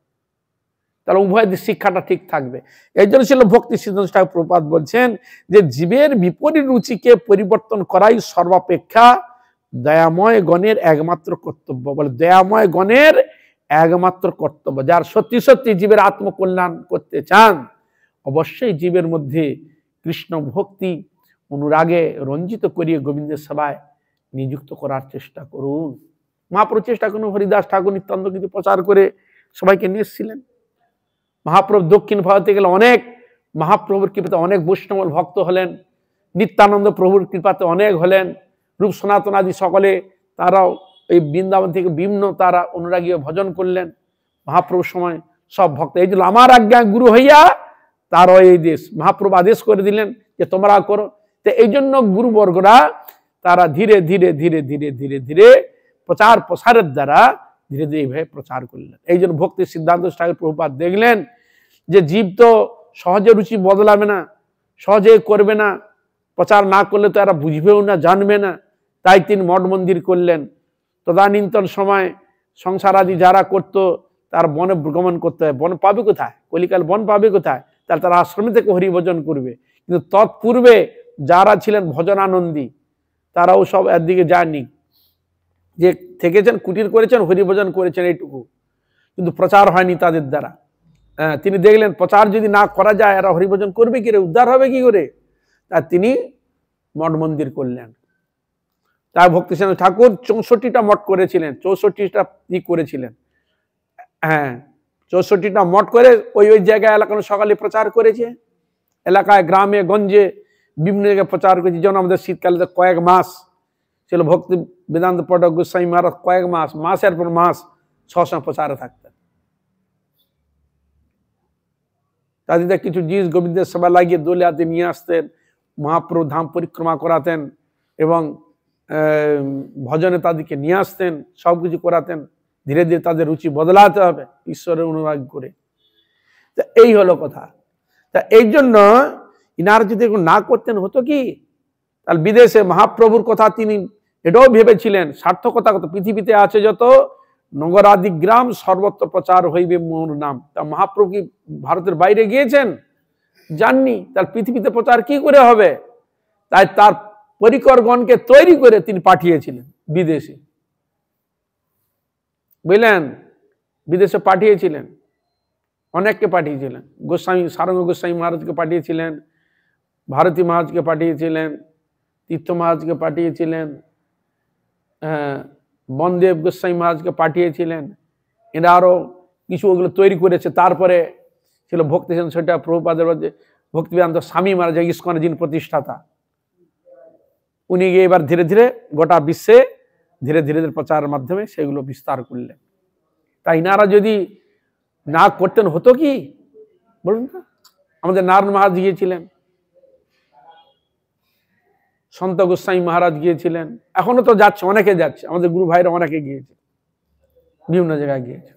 তাহলে উভয় শিক্ষাটা ঠিক থাকবে। এই জন্য ছিল ভক্তি সিদ্ধান্ত ঠাকুর প্রভুপাদ বলছেন যে জীবের বিপরীত রুচিকে পরিবর্তন করাই সর্বাপেক্ষা দয়াময় গণের একমাত্র কর্তব্য। বলে দয়াময় গণের একমাত্র কর্তব্য, যার সত্যি সত্যি জীবের আত্মকল্যাণ করতে চান অবশ্যই জীবের মধ্যে কৃষ্ণ ভক্তি অনুরাগে রঞ্জিত করিয়ে গোবিন্দের সেবায় নিযুক্ত করার চেষ্টা করুন। মহাপ্রভু চেষ্টা করুন, হরিদাস ঠাকুর নিত্যান্ত কিছু প্রচার করে সবাইকে নিয়ে এসেছিলেন। মহাপ্রভু দক্ষিণ ভারতে গেলে অনেক মহাপ্রভুর কৃপাতে অনেক বৈষ্ণব ভক্ত হলেন, নিত্যানন্দ প্রভুর কৃপাতে অনেক হলেন, রূপ সনাতন আদি সকলে তারাও এই বৃন্দাবন থেকে বিভিন্ন তারা অনুরাগী ভজন করলেন মহাপ্রভুর সময় সব ভক্ত। এই জন্য আমার আজ্ঞা গুরু হইয়া তারও এই দেশ, মহাপ্রভু আদেশ করে দিলেন যে তোমরা করো। তো এই জন্য গুরুবর্গরা তারা ধীরে ধীরে ধীরে ধীরে ধীরে ধীরে প্রচার প্রসারের দ্বারা ধীরে ধীরে এইভাবে প্রচার করলেন। এই জন্য ভক্তি সিদ্ধান্ত ঠাকুর প্রভুপাদ দেখলেন যে জীব তো সহজে রুচি বদলাবে না, সহজে করবে না, প্রচার না করলে তো এরা বুঝবেও না, জানবে না। তাই তিনি মঠ মন্দির করলেন। তদানীন্তন সময় সংসার আদি যারা করতো তার বনে গমন করতে হয়, বন পাবে কোথায়, কলিকাল বন পাবে কোথায়, তাহলে তারা আশ্রমে থেকে হরিভজন করবে। কিন্তু তৎপূর্বে যারা ছিলেন ভজনানন্দী তারাও সব একদিকে যায়নি, যে থেকেছেন কুটির করেছেন হরিভজন করেছেন এইটুকু, কিন্তু প্রচার হয়নি তাদের দ্বারা। তিনি দেখলেন প্রচার যদি না করা যায় এরা হরিভজন করবে কি রে, উদ্ধার হবে কি করে, তা তিনি মঠ মন্দির করলেন। তার ভক্তি সিদ্ধান্ত ঠাকুর 64টা মঠ করেছিলেন, 64টা ই করেছিলেন। হ্যাঁ, 64টা মঠ করে ওই ওই জায়গায় এলাকায় সকালে প্রচার করেছে, এলাকায় গ্রামে গঞ্জে বিভিন্ন জায়গায় প্রচার করেছে। যেমন আমাদের শীতকালে কয়েক মাস ছিল ভক্তি বেদান্ত পটক গোস্বামী মহারাজ, কয়েক মাস, মাসের পর মাস সবসময় প্রচারে থাকতেন। তাদের কিছু জিনিস গোবিন্দের সেবা লাগিয়ে দোলে হাতে নিয়ে আসতেন, মহাপ্রভু ধাম পরিক্রমা করাতেন এবং ভজনে তাদেরকে নিয়ে আসতেন, সবকিছু করাতেন। ধীরে ধীরে তাদের রুচি বদলাতে হবে ঈশ্বরের অনুরাগ করে। তা এই হলো কথা। তা এই জন্য ইনারা যদি না করতেন হতো কি, তাহলে বিদেশে মহাপ্রভুর কথা তিনি এটাও ভেবেছিলেন সার্থকতা কত, পৃথিবীতে আছে যত নগরাদি গ্রাম সর্বত্র প্রচার হইবে মোর নাম। তা মহাপ্রভু কি ভারতের বাইরে গিয়েছেন? যাননি। তার পৃথিবীতে প্রচার কি করে হবে? তাই তার পরিকরগণকে তৈরি করে তিনি পাঠিয়েছিলেন বিদেশে, বুঝলেন, বিদেশে পাঠিয়েছিলেন, অনেককে পাঠিয়েছিলেন। গোস্বামী সারঙ্গ গোস্বামী মহারাজকে পাঠিয়েছিলেন, ভারতী মহারাজকে পাঠিয়েছিলেন, তীর্থ মহারাজকে পাঠিয়েছিলেন, বনদেব গোস্বামী মহারাজকে পাঠিয়েছিলেন। এরা আরো কিছু ওগুলো তৈরি করেছে। তারপরে ছিল ভক্তি সেটা প্রভুপাদের মধ্যে ভক্তিবেদান্ত স্বামী মহারাজ ইস্কনের যিনি প্রতিষ্ঠাতা, উনি গিয়ে এবার ধীরে ধীরে গোটা বিশ্বে ধীরে ধীরে প্রচারের মাধ্যমে সেগুলো বিস্তার করলেন। তাই ইনারা যদি না করতেন হতো কি বলুন না? আমাদের নারায়ণ মহারাজ গিয়েছিলেন, সন্ত গোস্বামী মহারাজ গিয়েছিলেন, এখনো তো যাচ্ছে, অনেকে যাচ্ছে, আমাদের গুরু ভাইরা অনেকে গিয়েছে, বিভিন্ন জায়গায় গিয়েছে,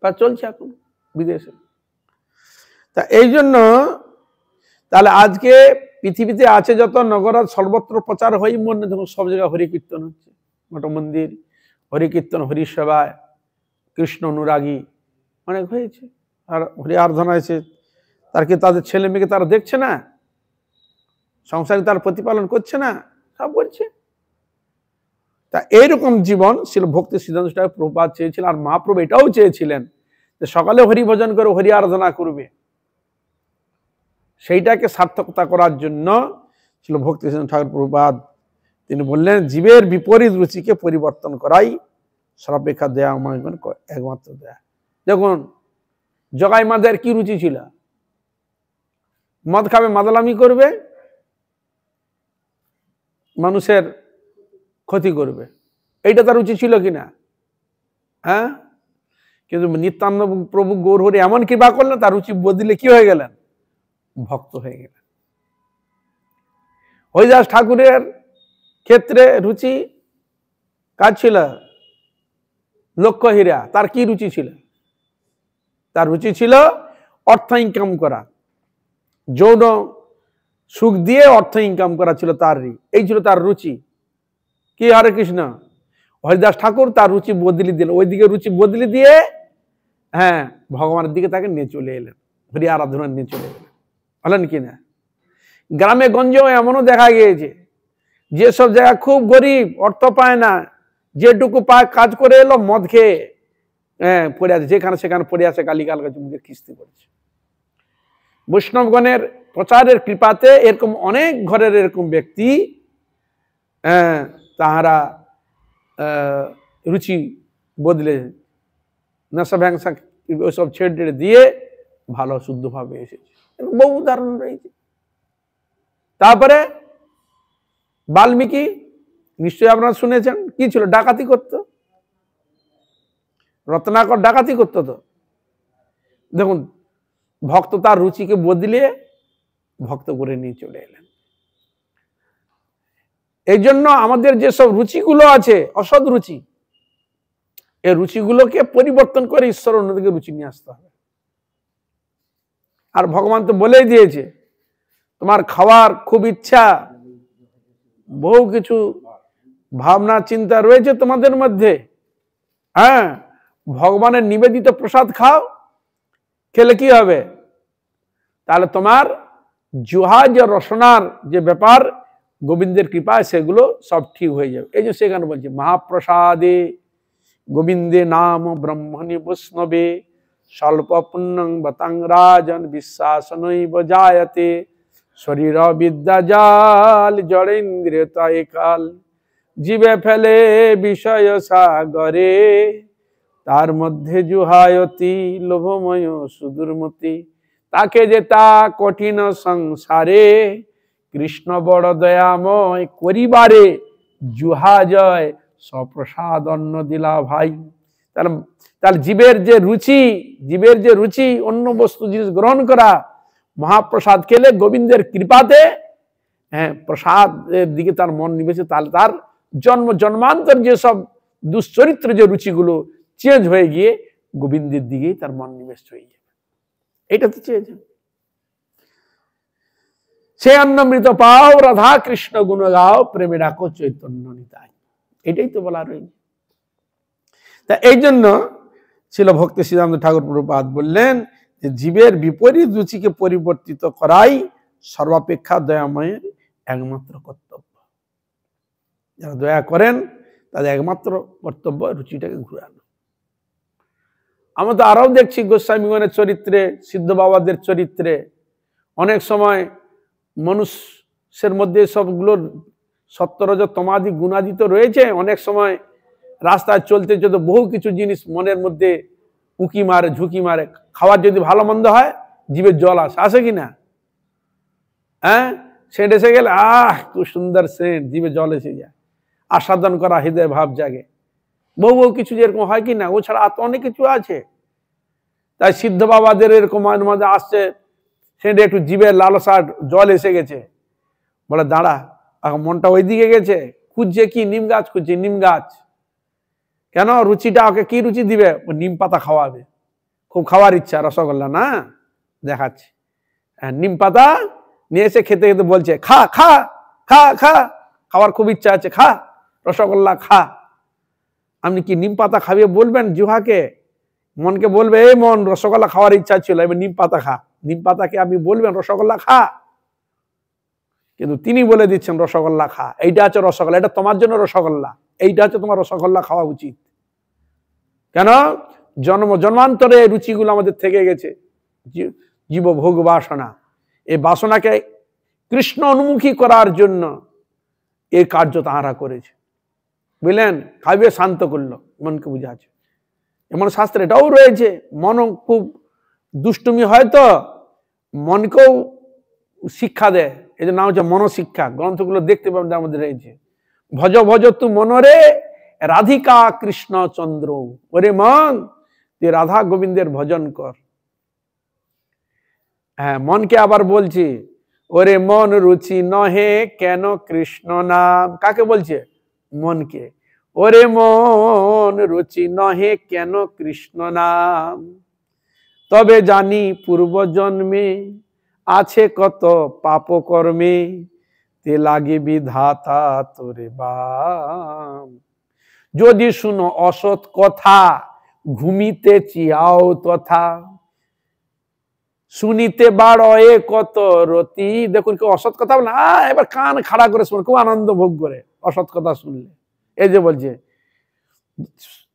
তা চলছে এখন বিদেশে। তা এই জন্য তাহলে আজকে পৃথিবীতে আছে যত নগরাজ সর্বত্র প্রচার হয়ে মনে দেখুন সব জায়গায় হরি কীর্তন হচ্ছে, মঠ মন্দির হরি কীর্তন, হরি সেবায় কৃষ্ণ অনুরাগী অনেক হয়েছে। আর হরি আরাধনা হয়েছে, তার কি তাদের ছেলে মেয়েকে তারা দেখছে না? সংসারে তার প্রতিপালন করছে না? সব করছে। তা এইরকম জীবন ছিল ভক্তি সিদ্ধান্ত প্রভুপাদ চেয়েছিলেন। আর মহাপ্রভু এটাও চেয়েছিলেন যে সকালে হরি ভজন করে হরি আরাধনা করবে। সেইটাকে সার্থকতা করার জন্য ছিল ভক্তি সিদ্ধান্ত ঠাকুর প্রভুপাদ, তিনি বললেন জীবের বিপরীত রুচিকে পরিবর্তন করাই সর্বাপেক্ষা দেয়া আমার একমাত্র দেয়া। দেখুন জগাই মাদের কি রুচি ছিল? মদ খাবে, মাদলামি করবে, মানুষের ক্ষতি করবে, এইটা তার রুচি ছিল কিনা? হ্যাঁ, কিন্তু নিত্যানন্দ প্রভু গৌর হরি এমন কৃপা করলেন তার রুচি বদলে কি হয়ে গেলেন? ভক্ত হয়ে গেলেন। হরিদাস ঠাকুরের ক্ষেত্রে রুচি কার ছিল? লক্ষ্য হীরা। তার কি রুচি ছিল? তার রুচি ছিল অর্থ ইনকাম করা, যৌন সুখ দিয়ে অর্থ ইনকাম করা ছিল তার, এই ছিল তার রুচি। কি হরে কৃষ্ণ। হরিদাস ঠাকুর তার রুচি বদলে দিলেন, ওইদিকে রুচি বদলে দিয়ে হ্যাঁ ভগবানের দিকে তাকে নিয়ে চলে এলেন, হরি আরাধনা নিয়ে চলে এলেন, বলেন কিনা। গ্রামে গঞ্জেও এমনও দেখা গিয়েছে যেসব জায়গা খুব গরিব, অর্থ পায় না, যেটুকু পায় কাজ করে এলো, মদ খেয়ে পড়ে আছে, যেখানে সেখানে পড়ে আছে, গালিগাল গাছ মুখে কিস্তি করেছে। বৈষ্ণবগণের প্রচারের কৃপাতে এরকম অনেক ঘরের এরকম ব্যক্তি তাহারা রুচি বদলে নেশা ভ্যাংসা ওইসব ছেড়ে দিয়ে ভালো শুদ্ধভাবে এসেছে, বহু উদাহরণ রয়েছে। তারপরে বাল্মীকি নিশ্চয়ই আপনারা শুনেছেন, কি ছিল? ডাকাতি করতো, রত্নাকর ডাকাতি করতো। তো দেখুন, ভক্ত তার রুচিকে বদলে ভক্ত করে নিয়ে চলে এলেন। এই জন্য আমাদের যেসব রুচিগুলো আছে অসৎ রুচি, এই রুচিগুলোকে পরিবর্তন করে ঈশ্বর অন্যদিকে রুচি নিয়ে আসতে হবে। আর ভগবান তো বলেই দিয়েছে, তোমার খাওয়ার খুব ইচ্ছা, বহু কিছু ভাবনা চিন্তা রয়েছে তোমাদের মধ্যে, হ্যাঁ ভগবানের নিবেদিত প্রসাদ খাও, খেলে কি হবে? তাহলে তোমার জুহা যে রসনার যে ব্যাপার, গোবিন্দের কৃপায় সেগুলো সব ঠিক হয়ে যাবে। এই যে সেখানে বলছে, মহাপ্রসাদে গোবিন্দে নাম ব্রহ্মণি বৈষ্ণবে স্বল্প পুণ্যং বতাং রাজন বিশ্বাসনৈব জায়তে শরীর বিদ্যা জাল জড়েন্দ্রিয়তায় কাল জীবে ফেলে বিষয় সাগরে তার মধ্যে জুহায়তি লোভময় সুদূরমতি তাকে যে তা কঠিন সংসারে কৃষ্ণ বড় দয়াময় করিবারে জুহা জয় সপ্রসাদ অন্ন দিলা ভাই। তাহলে জীবের যে রুচি অন্য বস্তু জিনিস গ্রহণ করা, মহাপ্রসাদ খেলে গোবিন্দের কৃপাতে প্রসাদের দিকে তার মন নিবেছে, তাহলে তার জন্মান্তর যেসব দুশ্চরিত্র যে রুচিগুলো চেঞ্জ হয়ে গিয়ে গোবিন্দের দিকেই তার মন নিবেশ হয়ে যাবে। এটা তো চেয়েছেন। সে অন্নমৃত পাও রাধা কৃষ্ণ গুণ গাও প্রেমে ডাকো চৈতন্য নিতাই, এটাই তো বলা রয়েছে। তা এই জন্য ছিল ভক্তি সিদ্ধান্ত ঠাকুর প্রভুপাদ বললেন যে জীবের বিপরীত রুচিকে পরিবর্তিত করাই সর্বাপেক্ষা দয়াময়ের একমাত্র কর্তব্য। যারা দয়া করেন তাদের একমাত্র কর্তব্য রুচিটাকে ঘুরানো। আমরা তো আরও দেখছি গোস্বামীগণের চরিত্রে, সিদ্ধ বাবাদের চরিত্রে অনেক সময় মানুষের মধ্যে সবগুলোর সত্তরজ তমাদি গুণাদি তো রয়েছে। অনেক সময় রাস্তায় চলতে চলতে বহু কিছু জিনিস মনের মধ্যে উঁকি মারে, ঝুঁকি মারে। খাওয়ার যদি ভালো মন্দ হয় জিভের জল আসে কি না? হ্যাঁ, সেন্ট এসে গেলে খুব সুন্দর সেন্ট, জিভে জল এসে যায়, আস্বাদন করা হৃদয় ভাব জাগে। বহু কিছু যেরকম হয় কি না, ও ছাড়া আর তো অনেক কিছু আছে। তাই সিদ্ধ বাবাদের এরকম মাঝে আসছে, সেটা একটু জিভের লালসা জল এসে গেছে, বলে দাঁড়া, মনটা ওই দিকে গেছে, খুঁজছে কি? নিম গাছ খুঁজছে। নিম গাছ কেন? রুচিটা ওকে কি রুচি দিবে? নিম পাতা খাওয়াবে, খুব খাওয়ার ইচ্ছা, রসগোল্লা না দেখাচ্ছে। নিম পাতা নিয়ে এসে খেতে খেতে বলছে খা খা খা খা, খাওয়ার খুব ইচ্ছা আছে, খা রসগোল্লা খা। আপনি কি নিম পাতা খাবিয়ে বলবেন জিহ্বাকে? মনকে বলবে এই মন, রসগোল্লা খাওয়ার ইচ্ছা ছিল, এবার নিম পাতা খা। নিম পাতাকে আপনি বলবেন রসগোল্লা খা? কিন্তু তিনি বলে দিচ্ছেন রসগোল্লা খা, এইটা হচ্ছে রসগোল্লা, এটা তোমার জন্য রসগোল্লা, এইটা হচ্ছে তোমার রসগোল্লা খাওয়া উচিত। কেন? জন্মান্তরে রুচিগুলো আমাদের থেকে গেছে, জীবভোগ বাসনা। এই বাসনাকে কৃষ্ণ উন্মুখী করার জন্য এই কার্য তাহারা করেছে, বুঝলেন? খাইবে শান্ত করলো, মনকে বুঝাচ্ছে। এমন শাস্ত্রে এটাও রয়েছে, মন খুব দুষ্টুমি হয় তো মনকেও শিক্ষা দেয়, এই জন্য নাম হচ্ছে মনশিক্ষা। গ্রন্থগুলো দেখতে পাবেন তার মধ্যে রয়েছে, ভজ ভজ তু মনরে রাধিকা কৃষ্ণ চন্দ্র। ওরে মন, তুই রাধা গোবিন্দের ভজন কর। হ্যাঁ, মনকে আবার বলছি, ওরে মন রুচি নহে কেন কৃষ্ণ নাম, কাকে বলছে? মনকে। ওরে মন রুচি নহে কেন কৃষ্ণ নাম, তবে জানি পূর্ব জন্মে আছে কত পাপ কর্মে, তে লাগে বিধাতা তোরে বাম। যদি শুনো অসৎ কথা ঘুমিতে চিয়াও তথা, শুনিতে বাড়ে কত রতি। দেখুন কেউ অসৎ কথা বলে এবার কান খাড়া করে শুনে, খুব আনন্দ ভোগ করে অসৎ কথা শুনলে। এই যে বলছে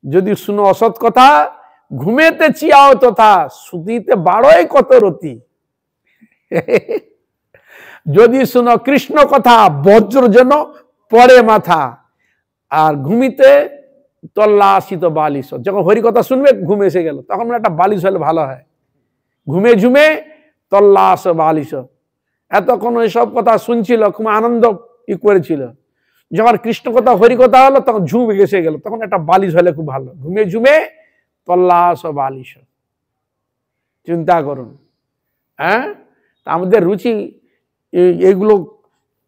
যদি শুনো অসৎ কথা ঘুমেতে চিয়াও তথা, শুনিতে বাড়ে কত রতি। যদি শুনো কৃষ্ণ কথা বজ্র যেন পরে মাথা, আর ঘুমিতে তল্লাশিত বালিশ। যখন হরি কথা শুনবে ঘুম এসে গেল, তখন একটা বালিশ হলে ভালো হয়। ঘুমে ঝুমে তল্লাশ বালিশ। এতক্ষণ এসব কথা শুনছিল, খুব আনন্দ করেছিল, যখন কৃষ্ণ কথা হরি কথা হলো তখন ঝুম এসে গেল, তখন একটা বালিশ হলে খুব ভালো। ঘুমে ঝুমে তল্লাশ বালিশ। চিন্তা করুন। হ্যাঁ, আমাদের রুচি এইগুলো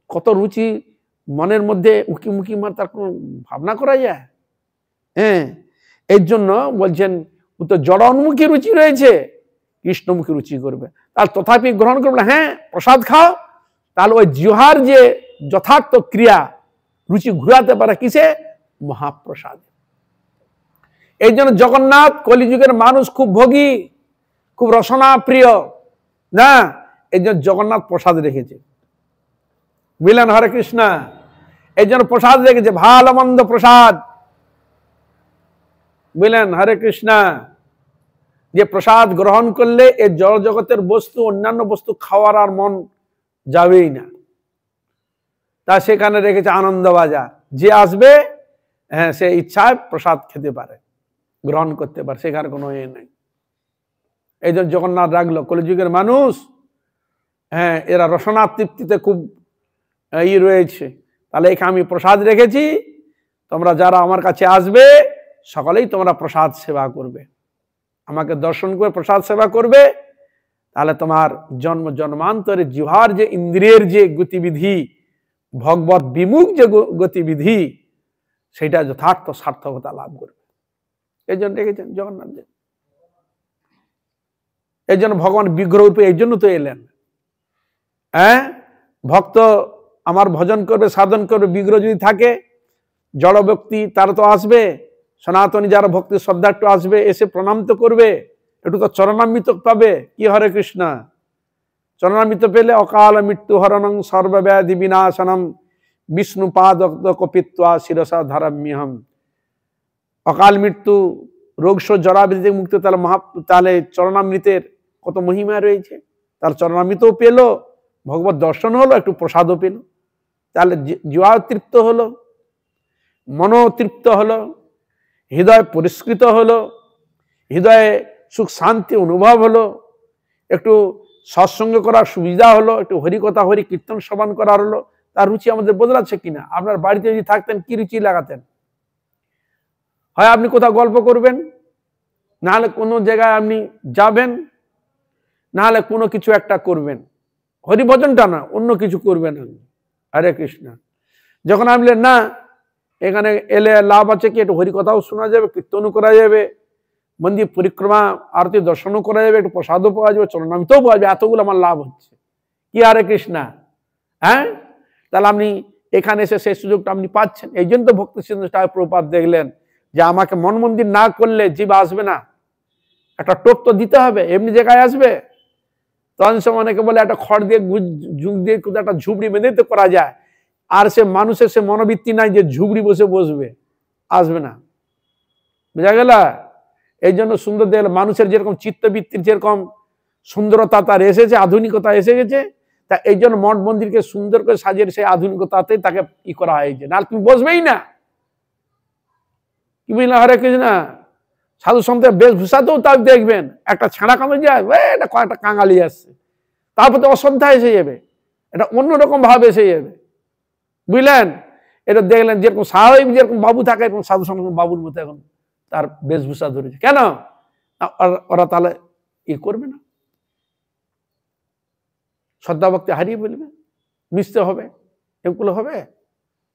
কত রুচি মনের মধ্যে উকি মুকি তার কোনো ভাবনা করা যায়? হ্যাঁ, এর জন্য বলছেন ও তো জড় উন্মুখী রুচি রয়েছে, কৃষ্ণমুখী রুচি করবে। তার তথাপি গ্রহণ করবে, হ্যাঁ প্রসাদ খাও, তাহলে ওই জিহ্বার যে যথার্থ ক্রিয়া রুচি ঘুরাতে পারে কিসে? মহাপ্রসাদ। এই জন্য জগন্নাথ কলিযুগের মানুষ খুব ভোগী, খুব রসনা প্রিয় না, এই জন্য জগন্নাথ প্রসাদ রেখেছে, বুঝলেন? হরে কৃষ্ণ। এই জন্য প্রসাদ রেখেছে, ভালো মন্দ প্রসাদ, বুঝলেন? হরে কৃষ্ণ। যে প্রসাদ গ্রহণ করলে এই জড় জগতের বস্তু অন্যান্য বস্তু খাওয়ার আর মন যাবেই না, তা সেখানে রেখেছে আনন্দ বাজার। যে আসবে হ্যাঁ সে ইচ্ছায় প্রসাদ খেতে পারে, গ্রহণ করতে পারে, সেখানে কোনো এ নেই। এই জন্য জগন্নাথ রাখলো। কলিযুগের মানুষ হ্যাঁ এরা রসনা তৃপ্তিতে খুব রয়েছে, তাহলে এখানে আমি প্রসাদ রেখেছি, তোমরা যারা আমার কাছে আসবে সকলেই তোমরা প্রসাদ সেবা করবে, আমাকে দর্শন করে প্রসাদ সেবা করবে, তাহলে তোমার জন্ম জন্মান্তরে জিহ্বার যে ইন্দ্রিয়ের যে গতিবিধি, ভগবত বিমুখ যে গতিবিধি, সেটা যথার্থ সার্থকতা লাভ করবে। এই জন্য দেখেছেন জগন্নাথ দেব, এই জন্য ভগবান বিগ্রহ রূপে এই জন্য তো এলেন। হ্যাঁ, ভক্ত আমার ভজন করবে, সাধন করবে, বিগ্রহ যদি থাকে, জড় ব্যক্তি তারা তো আসবে, সনাতনী যারা ভক্তি শ্রদ্ধা একটু আসবে, এসে প্রণাম তো করবে, একটু তো চরণামৃত পাবে। কি হরে কৃষ্ণ, চরণামৃত পেলে অকাল মৃত্যু হরণং সর্বব্যাধি বিনাশনম বিষ্ণু পাদ কপিত্বা শিরসা ধারাম্যহম। অকাল মৃত্যু, রোগ শোক জরাব্যাধি থেকে মুক্ত, তাহলে চরণামৃতের কত মহিমা রয়েছে। তার চরণামৃতও পেল, ভগবত দর্শন হলো, একটু প্রসাদও পেল, তাহলে জিহ্বা তৃপ্ত হলো, মন তৃপ্ত হলো, হৃদয় পরিষ্কৃত হলো, হৃদয়ে সুখ শান্তি অনুভব হলো, একটু সৎসঙ্গ করার সুবিধা হলো, একটু হরিকথা হরি কীর্তন শ্রবণ করার হলো। তার রুচি আমাদের বদলাচ্ছে কিনা? আপনার বাড়িতে যদি থাকতেন কি রুচি লাগাতেন? হয় আপনি কোথাও গল্প করবেন, না হলে কোনো জায়গায় আপনি যাবেন, না হলে কোনো কিছু একটা করবেন, হরিভজনটা না অন্য কিছু করবেন আপনি। হরে কৃষ্ণ। যখন আমি না এখানে এলে লাভ আছে কি, একটু হরিকথাও শোনা যাবে, কীর্তনও করা যাবে, মন্দির পরিক্রমা আরতি দর্শনও করা যাবে, একটু প্রসাদও পাওয়া যাবে, চরণামৃতও পাওয়া যাবে, এতগুলো আমার লাভ হচ্ছে। কি হরে কৃষ্ণ। হ্যাঁ, তাহলে আপনি এখানে এসে সেই সুযোগটা আপনি পাচ্ছেন। এই জন্য তো ভক্তি সিন্ধু ঠাকুর প্রভুপাদ দেখলেন যে আমাকে মন মন্দির না করলে জীব আসবে না, একটা টোপ তো দিতে হবে, এমনি জায়গায় আসবে। তখন সে অনেকে বলে একটা খড় দিয়ে ঝুঁক দিয়ে একটা ঝুপড়ি বেঁধে তো করা যায়, আর সে মানুষের সে মনোবৃত্তি নাই যে ঝুপড়ি বসবে, আসবে না, বুঝা গেল? এই জন্য সুন্দর দেখলে মানুষের যেরকম চিত্তবৃত্তির যেরকম সুন্দরতা তার এসেছে, আধুনিকতা এসে গেছে, তা এই জন্য মঠ মন্দিরকে সুন্দর করে সাজিয়ে সেই আধুনিকতাতে তাকে ই করা হয়েছে, না তুমি বসবেই না। কি বুঝলে হরে কৃষ্ণ। সাধু সন্তের বেশভূষাতেও তার দেখবেন একটা ছেঁড়া কামড়ে যায়, এটা কয়েকটা কাঙালি আসছে, তারপর তো অশ্রদ্ধা এসে যাবে, এটা অন্যরকম ভাবে এসে যাবে, বুঝলেন? এটা দেখলেন যেরকম স্বাভাবিক যেরকম বাবু থাকে, এরকম সাধু সন্ত বাবুর মতো এখন তার বেশভূষা ধরেছে। কেন? ওরা তাহলে ই করবে না। শ্রদ্ধা ভক্তি হারিয়ে ফেলবে, মিশতে হবে, এগুলো হবে,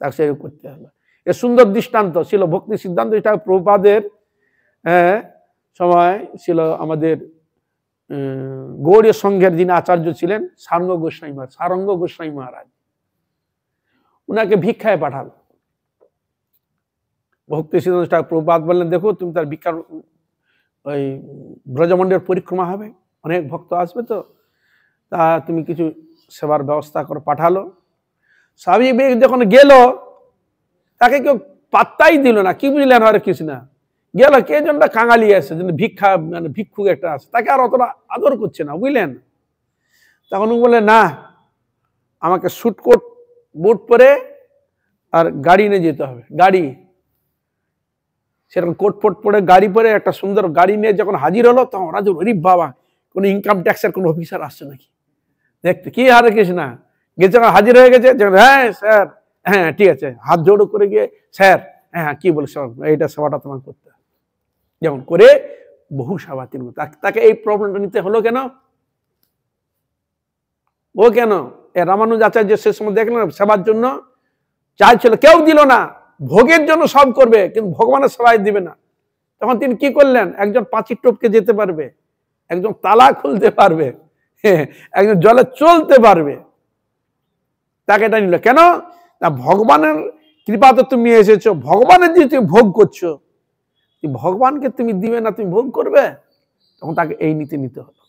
তাকে সে করতে হবে। এ সুন্দর দৃষ্টান্ত ছিল ভক্তি সিদ্ধান্ত প্রভুপাদের সময় ছিল আমাদের গৌড়ীয় সংঘের যিনি আচার্য ছিলেন সারঙ্গ গোস্বামী মহারাজ, উনাকে ভিক্ষায় পাঠালো। ভক্তি সিদ্ধান্ত প্রভুপাদ বললেন, দেখো তুমি তার ভিক্ষার ওই ব্রজমণ্ডলের পরিক্রমা হবে, অনেক ভক্ত আসবে, তো তা তুমি কিছু সেবার ব্যবস্থা করে পাঠালো। স্বাভাবিক যখন গেল তাকে কেউ পাত্তাই দিল না। কি বুঝলেন হরে কৃষ্ণ, গেল কে জনটা কাঙালি আছে, ভিক্ষা মানে ভিক্ষুক একটা আছে, তাকে আর অতটা আদর করছে না, বুঝলেন। তখন বলে, না আমাকে স্যুটকোট বুট পরে আর গাড়ি নিয়ে যেতে হবে। গাড়ি সেরকম কোট ফোট পরে গাড়ি পরে একটা সুন্দর গাড়ি নিয়ে যখন হাজির হলো, তখন রাজু অরে বাবা, কোনো ইনকাম ট্যাক্সের কোনো অফিসার আসছে নাকি দেখতে। কি হরে কৃষ্ণ, গেছে হাজির হয়ে গেছে, হ্যাঁ স্যার, হ্যাঁ ঠিক আছে, হাত জোড়ো করে গিয়ে, স্যার হ্যাঁ কি বলে স্যার, এইটা সেবাটা তোমার করতে হবে। যেমন করে বহু সেবা তিনি, তাকে এই প্রবলেমটা নিতে হলো কেন? ও কেন রামানুজ আচার্য সে সময় দেখলেন সেবার জন্য চাইছিল, কেউ দিল না, ভোগের জন্য সব করবে কিন্তু ভগবানের সেবায় দিবে না। তখন তিনি কি করলেন, একজন পাঁচির টপকে যেতে পারবে, একজন তালা খুলতে পারবে, একজন জলে চলতে পারবে, তাকে এটা নিল কেন? না ভগবানের কৃপাতে তুমি এসেছো, ভগবানের যে তুমি ভোগ করছো, ভগবানকে তুমি দিবে না, তুমি ভোগ করবে, তখন তাকে এই নীতি নিতে হলো।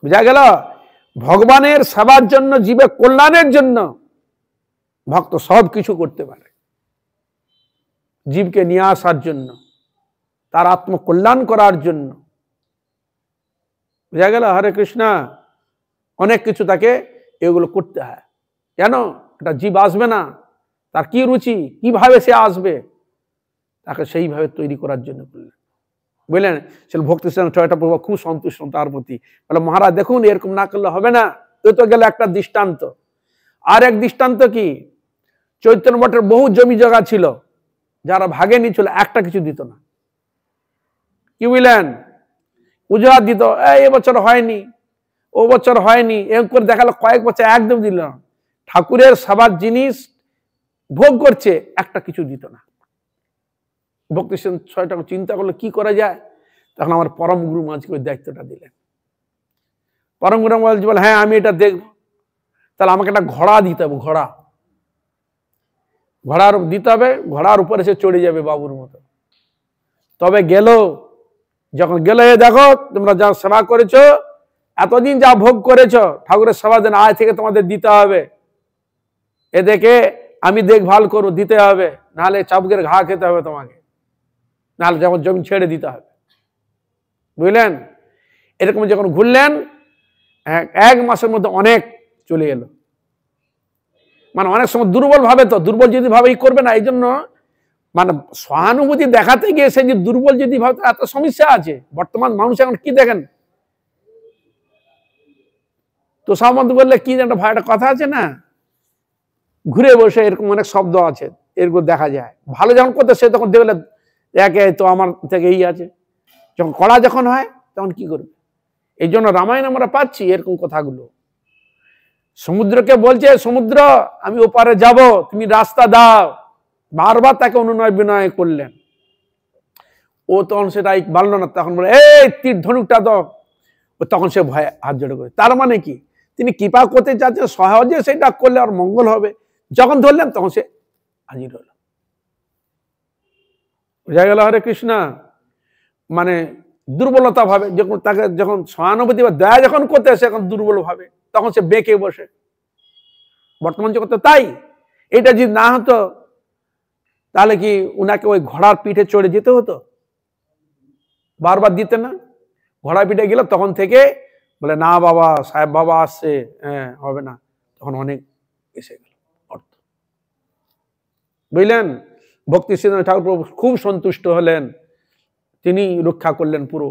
বুঝা গেল? ভগবানের সেবার জন্য, জীবের কল্যাণের জন্য ভক্ত সব কিছু করতে পারে, জীবকে নিয়ে আসার জন্য, তার আত্মকল্যাণ করার জন্য। বুঝা গেল? হরে কৃষ্ণ, অনেক কিছু তাকে এগুলো করতে হয়। কেন? এটা জীব আসবে না, তার কি রুচি, কিভাবে সে আসবে, তাকে সেইভাবে তৈরি করার জন্য করলেন। বুঝলেন? সে ভক্তি সিদ্ধান্ত প্রভু খুব সন্তুষ্ট তার প্রতি, বলে মহারাজ দেখুন এরকম না করলে হবে না। তো গেল একটা দৃষ্টান্ত। আর এক দৃষ্টান্ত কি, চৈতন্য মঠের বহু জমি জায়গা ছিল, যারা ভাগে নিয়েছিল একটা কিছু দিত না। কি বুঝলেন? উজহাত দিত, এ বছর হয়নি, ও বছর হয়নি, এরকম করে দেখালো কয়েক বছর একদম দিল না। ঠাকুরের সবার জিনিস ভোগ করছে, একটা কিছু দিত না। ভক্তি ছয়টা চিন্তা করলো কি করা যায়, তখন আমার পরম গুরু মহারাজকে ওই দায়িত্বটা দিলেন। পরম গুরু মহারাজ বলে, হ্যাঁ আমি এটা দেখবো, তাহলে আমাকে একটা ঘোড়া দিতে হবে, ঘোড়ার দিতে হবে, ঘোড়ার উপরে সে চড়ে যাবে বাবুর মতো। তবে গেল, যখন গেল, দেখো তোমরা যা সেবা করেছো, এতদিন যা ভোগ করেছো, ঠাকুরের সেবা দেন, আজ থেকে তোমাদের দিতে হবে, এ দেখে আমি দেখভাল করবো, দিতে হবে, নাহলে চাবুকের ঘা খেতে হবে তোমাকে, নাহলে যখন জমি ছেড়ে দিতে হবে। বুঝলেন? এরকম যখন ঘুরলেন, এক মাসের মধ্যে অনেক চলে এলো। মানে অনেক সময় দুর্বল ভাবে, তো দুর্বল যদি ভাবে করবে না, এই জন্য মানে সহানুভূতি দেখাতে গিয়ে সে যে দুর্বল যদি ভাবে, এত সমস্যা আছে। বর্তমান মানুষ এখন কি দেখেন, তো সামন্ত বললে কি একটা ভাই, একটা কথা আছে না, ঘুরে বসে, এরকম অনেক শব্দ আছে, এরকম দেখা যায়। ভালো যখন করতে সে তখন দেখলে একে তো আমার থেকে এই আছে, যখন কড়া যখন হয় তখন কি করবে? এই জন্য রামায়ণ আমরা পাচ্ছি এরকম কথাগুলো। সমুদ্রকে বলছে, সমুদ্র আমি ওপারে যাব, তুমি রাস্তা দাও, বারবার তাকে অনুনয় বিনয় করলেন। ও তখন সেটাই মানল না, তখন বলে এই তীর ধনুকটা দাও, তখন সে ভয়ে হাত জোড়ে করে। তার মানে কি, তিনি কৃপা করতে চাচ্ছেন, সহজে সেটা করলে আর মঙ্গল হবে। যখন ধরলেন তখন সে হাজির হলো। বুঝা গেল? হরে কৃষ্ণ। মানে দুর্বলতা ভাবে, যখন তাকে যখন সহানুভূতি বা দয়া যখন করতে আসে, এখন দুর্বল ভাবে, তখন সে বেঁকে বসে। বর্তমান জগতে তাই। এটা যদি না হতো, তাহলে কি উনাকে ওই ঘোড়ার পিঠে চড়ে যেতে হতো? বারবার দিতে না, ঘোড়ার পিঠে গেল, তখন থেকে বলে না বাবা, সাহেব বাবা আসছে, হ্যাঁ হবে না, তখন অনেক এসে গেল অর্থ। বুঝলেন? ভক্তি সিদ্ধান্ত ঠাকুর প্রভু খুব সন্তুষ্ট হলেন, তিনি রক্ষা করলেন পুরো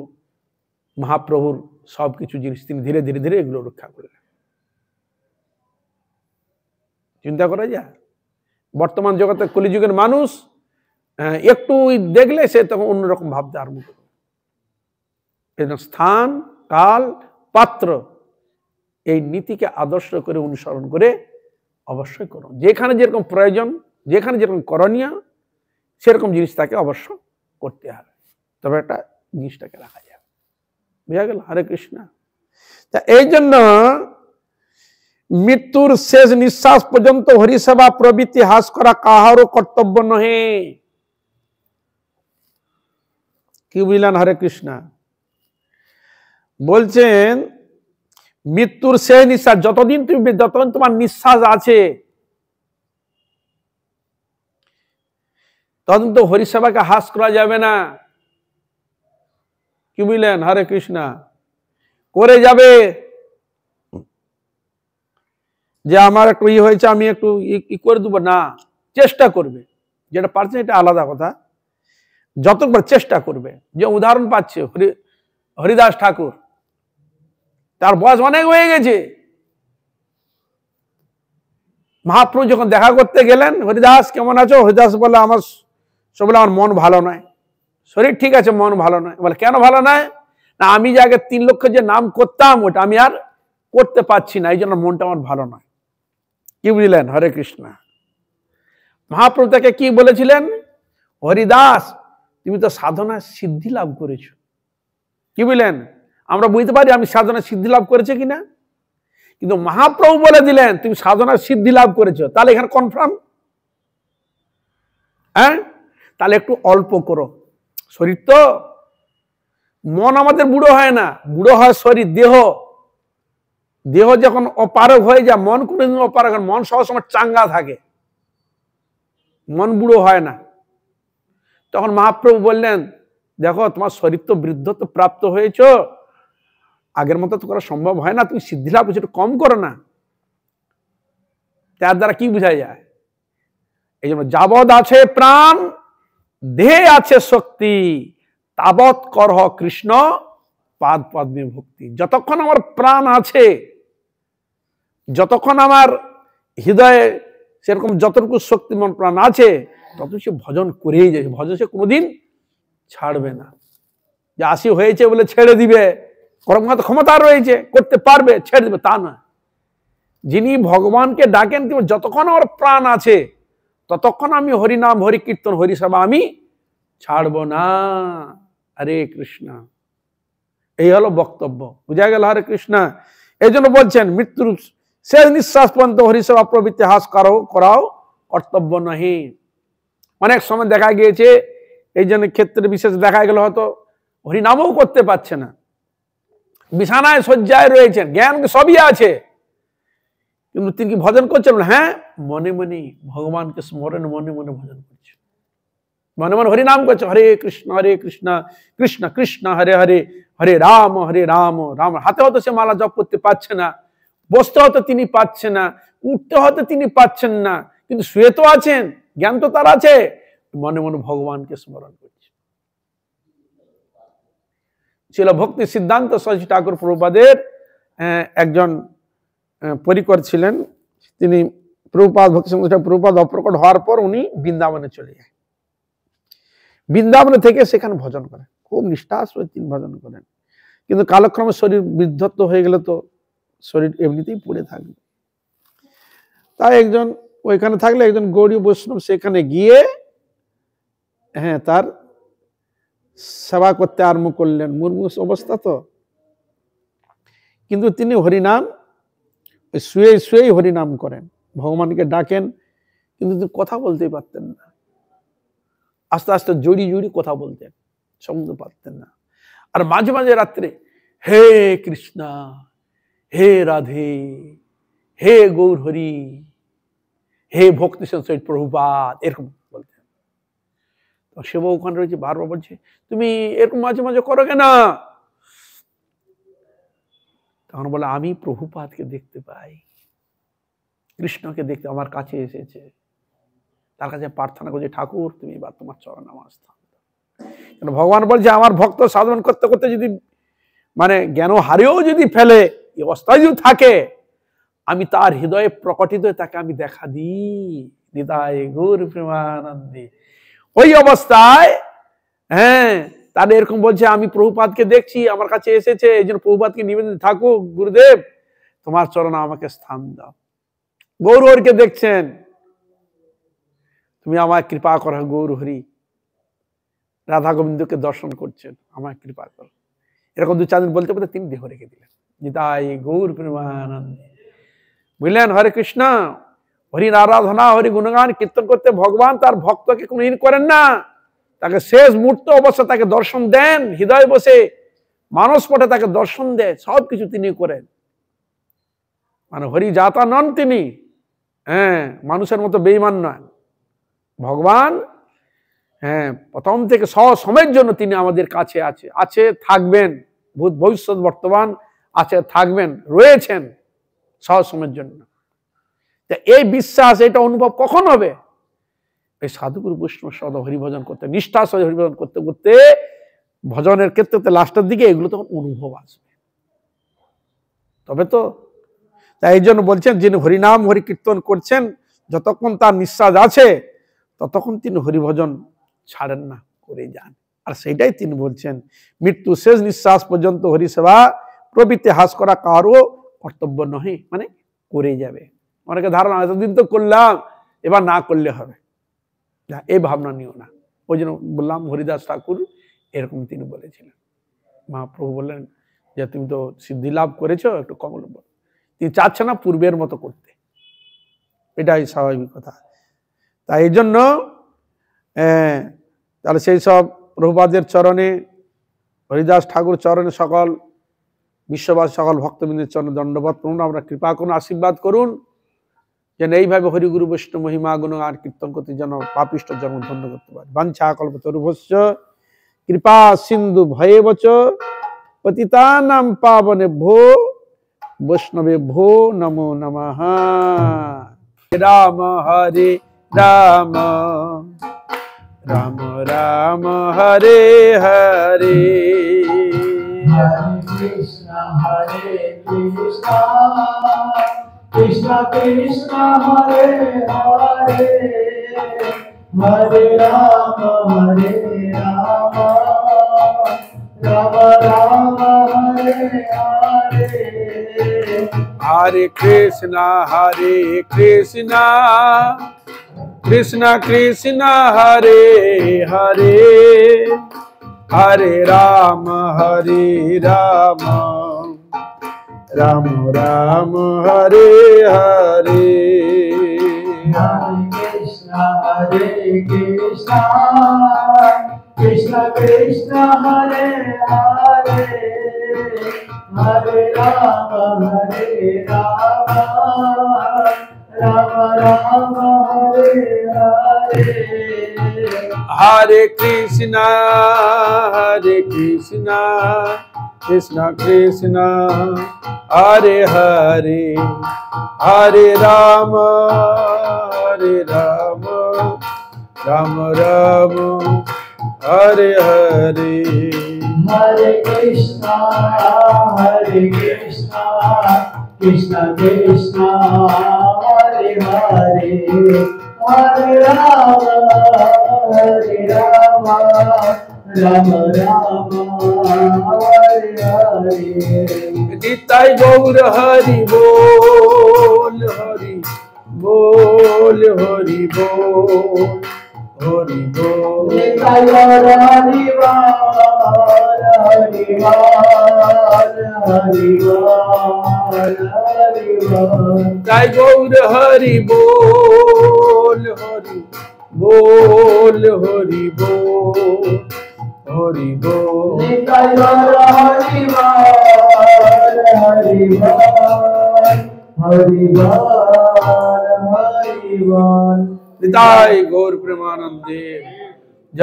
মহাপ্রভুর সবকিছু জিনিস, তিনি ধীরে ধীরে ধীরে এগুলো রক্ষা করলেন। চিন্তা করা যায়, বর্তমান জগতে কলিযুগের মানুষ একটু দেখলে সে তখন অন্যরকম ভাবতে আরম্ভ করবে। স্থান, কাল, পাত্র, এই নীতিকে আদর্শ করে অনুসরণ করে অবশ্যই করুন। যেখানে যেরকম প্রয়োজন, যেখানে যেরকম করণীয়, সেরকম জিনিস তাকে অবশ্য করতে হবে, তবে একটা জিনিসটাকে রাখা যাবে। বুঝা গেল? হরে কৃষ্ণ। তা এই জন্য মৃত্যুর শেষ নিঃশ্বাস পর্যন্ত হরিসেবা প্রবৃত্তি হ্রাস করা কাহারও কর্তব্য নহে। কি বুঝলেন? হরে কৃষ্ণ। বলছেন মৃত্যুর শেষ নিঃশ্বাস, যতদিন তোমার নিঃশ্বাস আছে ততদিন তো হরিসেবাকে হ্রাস করা যাবে না। কি বুঝলেন? হরে কৃষ্ণ। করে যাবে যে আমার একটু হয়েছে, আমি একটু করে দেবো না, চেষ্টা করবে। যেটা পারছে এটা আলাদা কথা, যতবার চেষ্টা করবে। যে উদাহরণ পাচ্ছে হরিদাস ঠাকুর, তার বয়স অনেক হয়ে গেছে, মহাপ্রভু যখন দেখা করতে গেলেন, হরিদাস কেমন আছো? হরিদাস বলে আমার মন ভালো নয়। শরীর ঠিক আছে, মন ভালো নয়। বলে কেন ভালো নয়? না, আমি যে আগে 3 লক্ষ যে নাম করতাম ওটা আমি আর করতে পারছি না, এই জন্য মনটা আমার ভালো নয়। কি বুঝলেন? হরে কৃষ্ণ। মহাপ্রভু তাকে কি বলেছিলেন? হরিদাস, তুমি তো সাধনা সিদ্ধি লাভ করেছ। কি বুঝলেন? আমরা বুঝতে পারি আমি সাধনা সিদ্ধি লাভ করেছে কিনা, কিন্তু মহাপ্রভু বলে দিলেন তুমি সাধনা সিদ্ধি লাভ করেছো, তাহলে এখানে কনফার্ম। হ্যাঁ, তাহলে একটু অল্প করো। শরীর তো, মন আমাদের বুড়ো হয় না, বুড়ো হয় শরীর, দেহ। দেহ যখন অপারগ হয়ে যায়, মন কোনোদিন অপারগ হয় না। মন সবসময় চাঙ্গা থাকে, মন বুড়ো হয় না। তখন মহাপ্রভু বললেন দেখো তোমার শরীর তো বৃদ্ধত্ব প্রাপ্ত হয়েছ, আগের মতো তো করা সম্ভব হয় না, তুমি সিদ্ধি লাভ করছো, একটু কম করো না। তার দ্বারা কি বোঝা যায়? এই জন্য যাবৎ আছে প্রাণ দেহে আছে শক্তি, তাবৎ করহ কৃষ্ণ পাদ পদ্মে ভক্তি। যতক্ষণ আমার প্রাণ আছে, যতক্ষণ আমার হৃদয়ে সেরকম যতটুকু শক্তিমান প্রাণ আছে, তত সে ভজন করেই যায়। ভজন সে কোনোদিন ছাড়বে না। যে 80 হয়েছে বলে ছেড়ে দিবে, ক্ষমতা রয়েছে, করতে পারবে, ছেড়ে দিবে, তা না। যিনি ভগবানকে ডাকেন যতক্ষণ আমার প্রাণ আছে ততক্ষণ আমি হরিনাম, হরি কীর্তন, হরি সেবা আমি ছাড়বো না। হরে কৃষ্ণ। এই হলো বক্তব্য। বুঝা গেল? হরে কৃষ্ণ। এই জন্য বলছেন মৃত্যুর শেষ নিঃশ্বাস পর্যন্ত হরিসেবা প্রবৃত্তি হ্রাস করাও কর্তব্য নহি। অনেক সময় দেখা গিয়েছে, এই জন্য ক্ষেত্রে বিশেষ দেখা গেল হয়তো হরিনামও করতে পারছে না, বিছানায় শয্যায় রয়েছেন, জ্ঞান সবই আছে, কিন্তু তিনি কি ভজন করছেন? হ্যাঁ, মনে মনে ভগবানকে স্মরণ, মনে মনে ভজন করছে, মনে মনে হরিনাম করছে। হরে কৃষ্ণ কৃষ্ণ কৃষ্ণ হরে হরে, হরে রাম রাম। হাতে হয়তো সে মালা জপ করতে পারছে না, বসতে হয়তো তিনি পাচ্ছেন না, উঠতে হয়তো তিনি পাচ্ছেন না, কিন্তু শুয়ে তো আছেন, জ্ঞান তো তার আছে, মনে মনে ভগবানকে স্মরণ করছে। ছিল ভক্তি সিদ্ধান্ত সরস্বতী ঠাকুর প্রভুপাদের একজন পরিকর ছিলেন। তিনি প্রভুপাদ ভক্তি প্রভুপাদ অপ্রকট হওয়ার পর উনি বৃন্দাবনে চলে যায়। বৃন্দাবনে থেকে সেখানে ভজন করেন, খুব নিষ্ঠার সহিত তিনি ভজন করেন। কিন্তু কালক্রমে শরীর বৃদ্ধত্ব হয়ে গেলে তো শরীর এমনিতেই পড়ে থাকবে। তাই একজন ওইখানে থাকলে একজন গৌড়ীয় বৈষ্ণব সেখানে গিয়ে তার সেবা করতে আরম্ভ করলেন। মুমূর্ষু অবস্থা তো, কিন্তু তিনি হরিনাম শুয়ে শুয়েই হরিনাম করেন, ভগবানকে ডাকেন, কিন্তু তিনি কথা বলতেই পারতেন না। আস্তে আস্তে জড়ি জড়ি কথা বলতেন, শব্দ পারতেন না। আর মাঝে মাঝে রাত্রে হে কৃষ্ণা, হে রাধে, হে গৌর হরি, হে ভক্তি সহিত প্রভুপাদ, এরকম বলতেন। তো সেবা ওখানে রয়েছে, বারবার বলছে তুমি এরকম মাঝে মাঝে করো কেন? তখন বলে আমি প্রভুপাদকে দেখতে পাই, কৃষ্ণকে দেখতে আমার কাছে এসেছে, তার কাছে প্রার্থনা করছে ঠাকুর তুমি এবার তোমার চরণ আমার স্থান। ভগবান বলছে আমার ভক্ত সাধন করতে করতে যদি জ্ঞান হারিয়েও যদি ফেলে, এই অবস্থায় যদি থাকে, আমি তার হৃদয়ে প্রকটিত হয়ে তাকে আমি দেখা দিই, নিতাই গৌর প্রেমানন্দে। ওই অবস্থায় তার এরকম বলছে আমি প্রভুপাদকে দেখছি, আমার কাছে এসেছে, এই জন্য প্রভুপাদকে নিবেদন থাকুক গুরুদেব, তোমার চরণে আমাকে স্থান দাও। গৌরহরিকে দেখছেন, তুমি আমায় কৃপা করো গৌরহরি। রাধা গোবিন্দকে দর্শন করছেন, আমায় কৃপা করো। এরকম 2-4 দিন বলতে বলতে তিনি দেহ রেখে দিলেন। নিতাই গৌর প্রেমানন্দে। বুঝলেন? হরে কৃষ্ণ। হরি আরাধনা, হরি গুণগান কীর্তন করতে ভগবান তার ভক্তকে কোনো ইন করেন না, তাকে শেষ মুহূর্ত অবস্থা তাকে দর্শন দেন, হৃদয় বসে মানস পটে তাকে দর্শন দেয়, সবকিছু তিনি করেন। মানে হরি জাতা নন তিনি, হ্যাঁ, মানুষের মতো বেঈমান নয়। ভগবান, হ্যাঁ, প্রথম থেকে সময়ের জন্য তিনি আমাদের কাছে আছে, থাকবেন, ভূত ভবিষ্যৎ বর্তমান আছে, থাকবেন, রয়েছেন সময়ের জন্য। এই বিশ্বাস, এটা অনুভব কখন হবে? এই সাধুগুরু বৈষ্ণব সদা হরিভজন করতে, নিষ্ঠার সঙ্গে হরিভজন করতে করতে ভজনের ক্ষেত্রে লাস্টের দিকে এগুলো তখন অনুভব আসবে, তবে তো। তাই এই জন্য বলছেন, যিনি হরিনাম হরি কীর্তন করছেন, যতক্ষণ তার নিঃশ্বাস আছে ততক্ষণ তিনি হরিভজন ছাড়েন না, করে যান। আর সেইটাই তিনি বলছেন, মৃত্যু শেষ নিঃশ্বাস পর্যন্ত হরিসেবা প্রভৃতি হাস করা কারো কর্তব্য নহে, মানে করে যাবে। অনেকে ধারণা, এতদিন তো করলাম, এবার না করলে হবে, এই ভাবনা নিও না। ওই জন্য বললাম, হরিদাস ঠাকুর এরকম তিনি বলেছিলেন। মহাপ্রভু বললেন যে তুমি তো সিদ্ধি লাভ করেছো, একটু কম বল। তিনি চাচ্ছেন না পূর্বের মতো করতে, এটাই স্বাভাবিক কথা। তাই এই জন্য তাহলে সেই সব প্রভুপাদের চরণে, হরিদাস ঠাকুর চরণে সকল বিশ্ববাসী সকল ভক্তবৃন্দের চরণে দণ্ডবত প্রণাম। আমরা কৃপা করুন, আশীর্বাদ করুন, যেন এইভাবে হরিগুরু বৈষ্ণব মহিমা গুণগান কীর্তন করতে যেন পাপিষ্ঠ জন্ম ধন্য করতে পারে। বাঞ্ছা কল্পতরুভ্যশ্চ কৃপা সিন্ধু ভয়েবচ পতিতানাং পাবনেভ্যো বৈষ্ণবেভ্যো নমো নমঃ। রাম হরে Ram, Ram Ram Hare Hare, Hare Krishna, Krishna Krishna, Hare Hare, Hare Rama, Rama Rama, Hare Hare. Hare Krishna, Krishna Krishna, Hare Hare, Hare Rama, Rama Rama, Hare Hare. Hare Krishna, Krishna Krishna, Hare Hare, Hare Rama, Rama Rama, Hare Hare. Hare Krishna, Krishna Krishna, Hare Hare, Hare Rama, Rama Rama, Hare Hare. Hare Krishna, Krishna Krishna, Hare Hare, Hare Rama, Rama Rama, Hare Hare. Nitai Gour Hari বল, হরি বল, হরি বল, হরি বল। নিতাই গৌর হরি বল, হরি বল, হরি বল, হরি বল। তাই গৌর হরি বল, হরি বল, হরি বল, হরি বল। নিতাই গৌর হরি বল, হরি বল, হরি বল, হরি বল। নিতাই গৌর প্রেমানন্দে।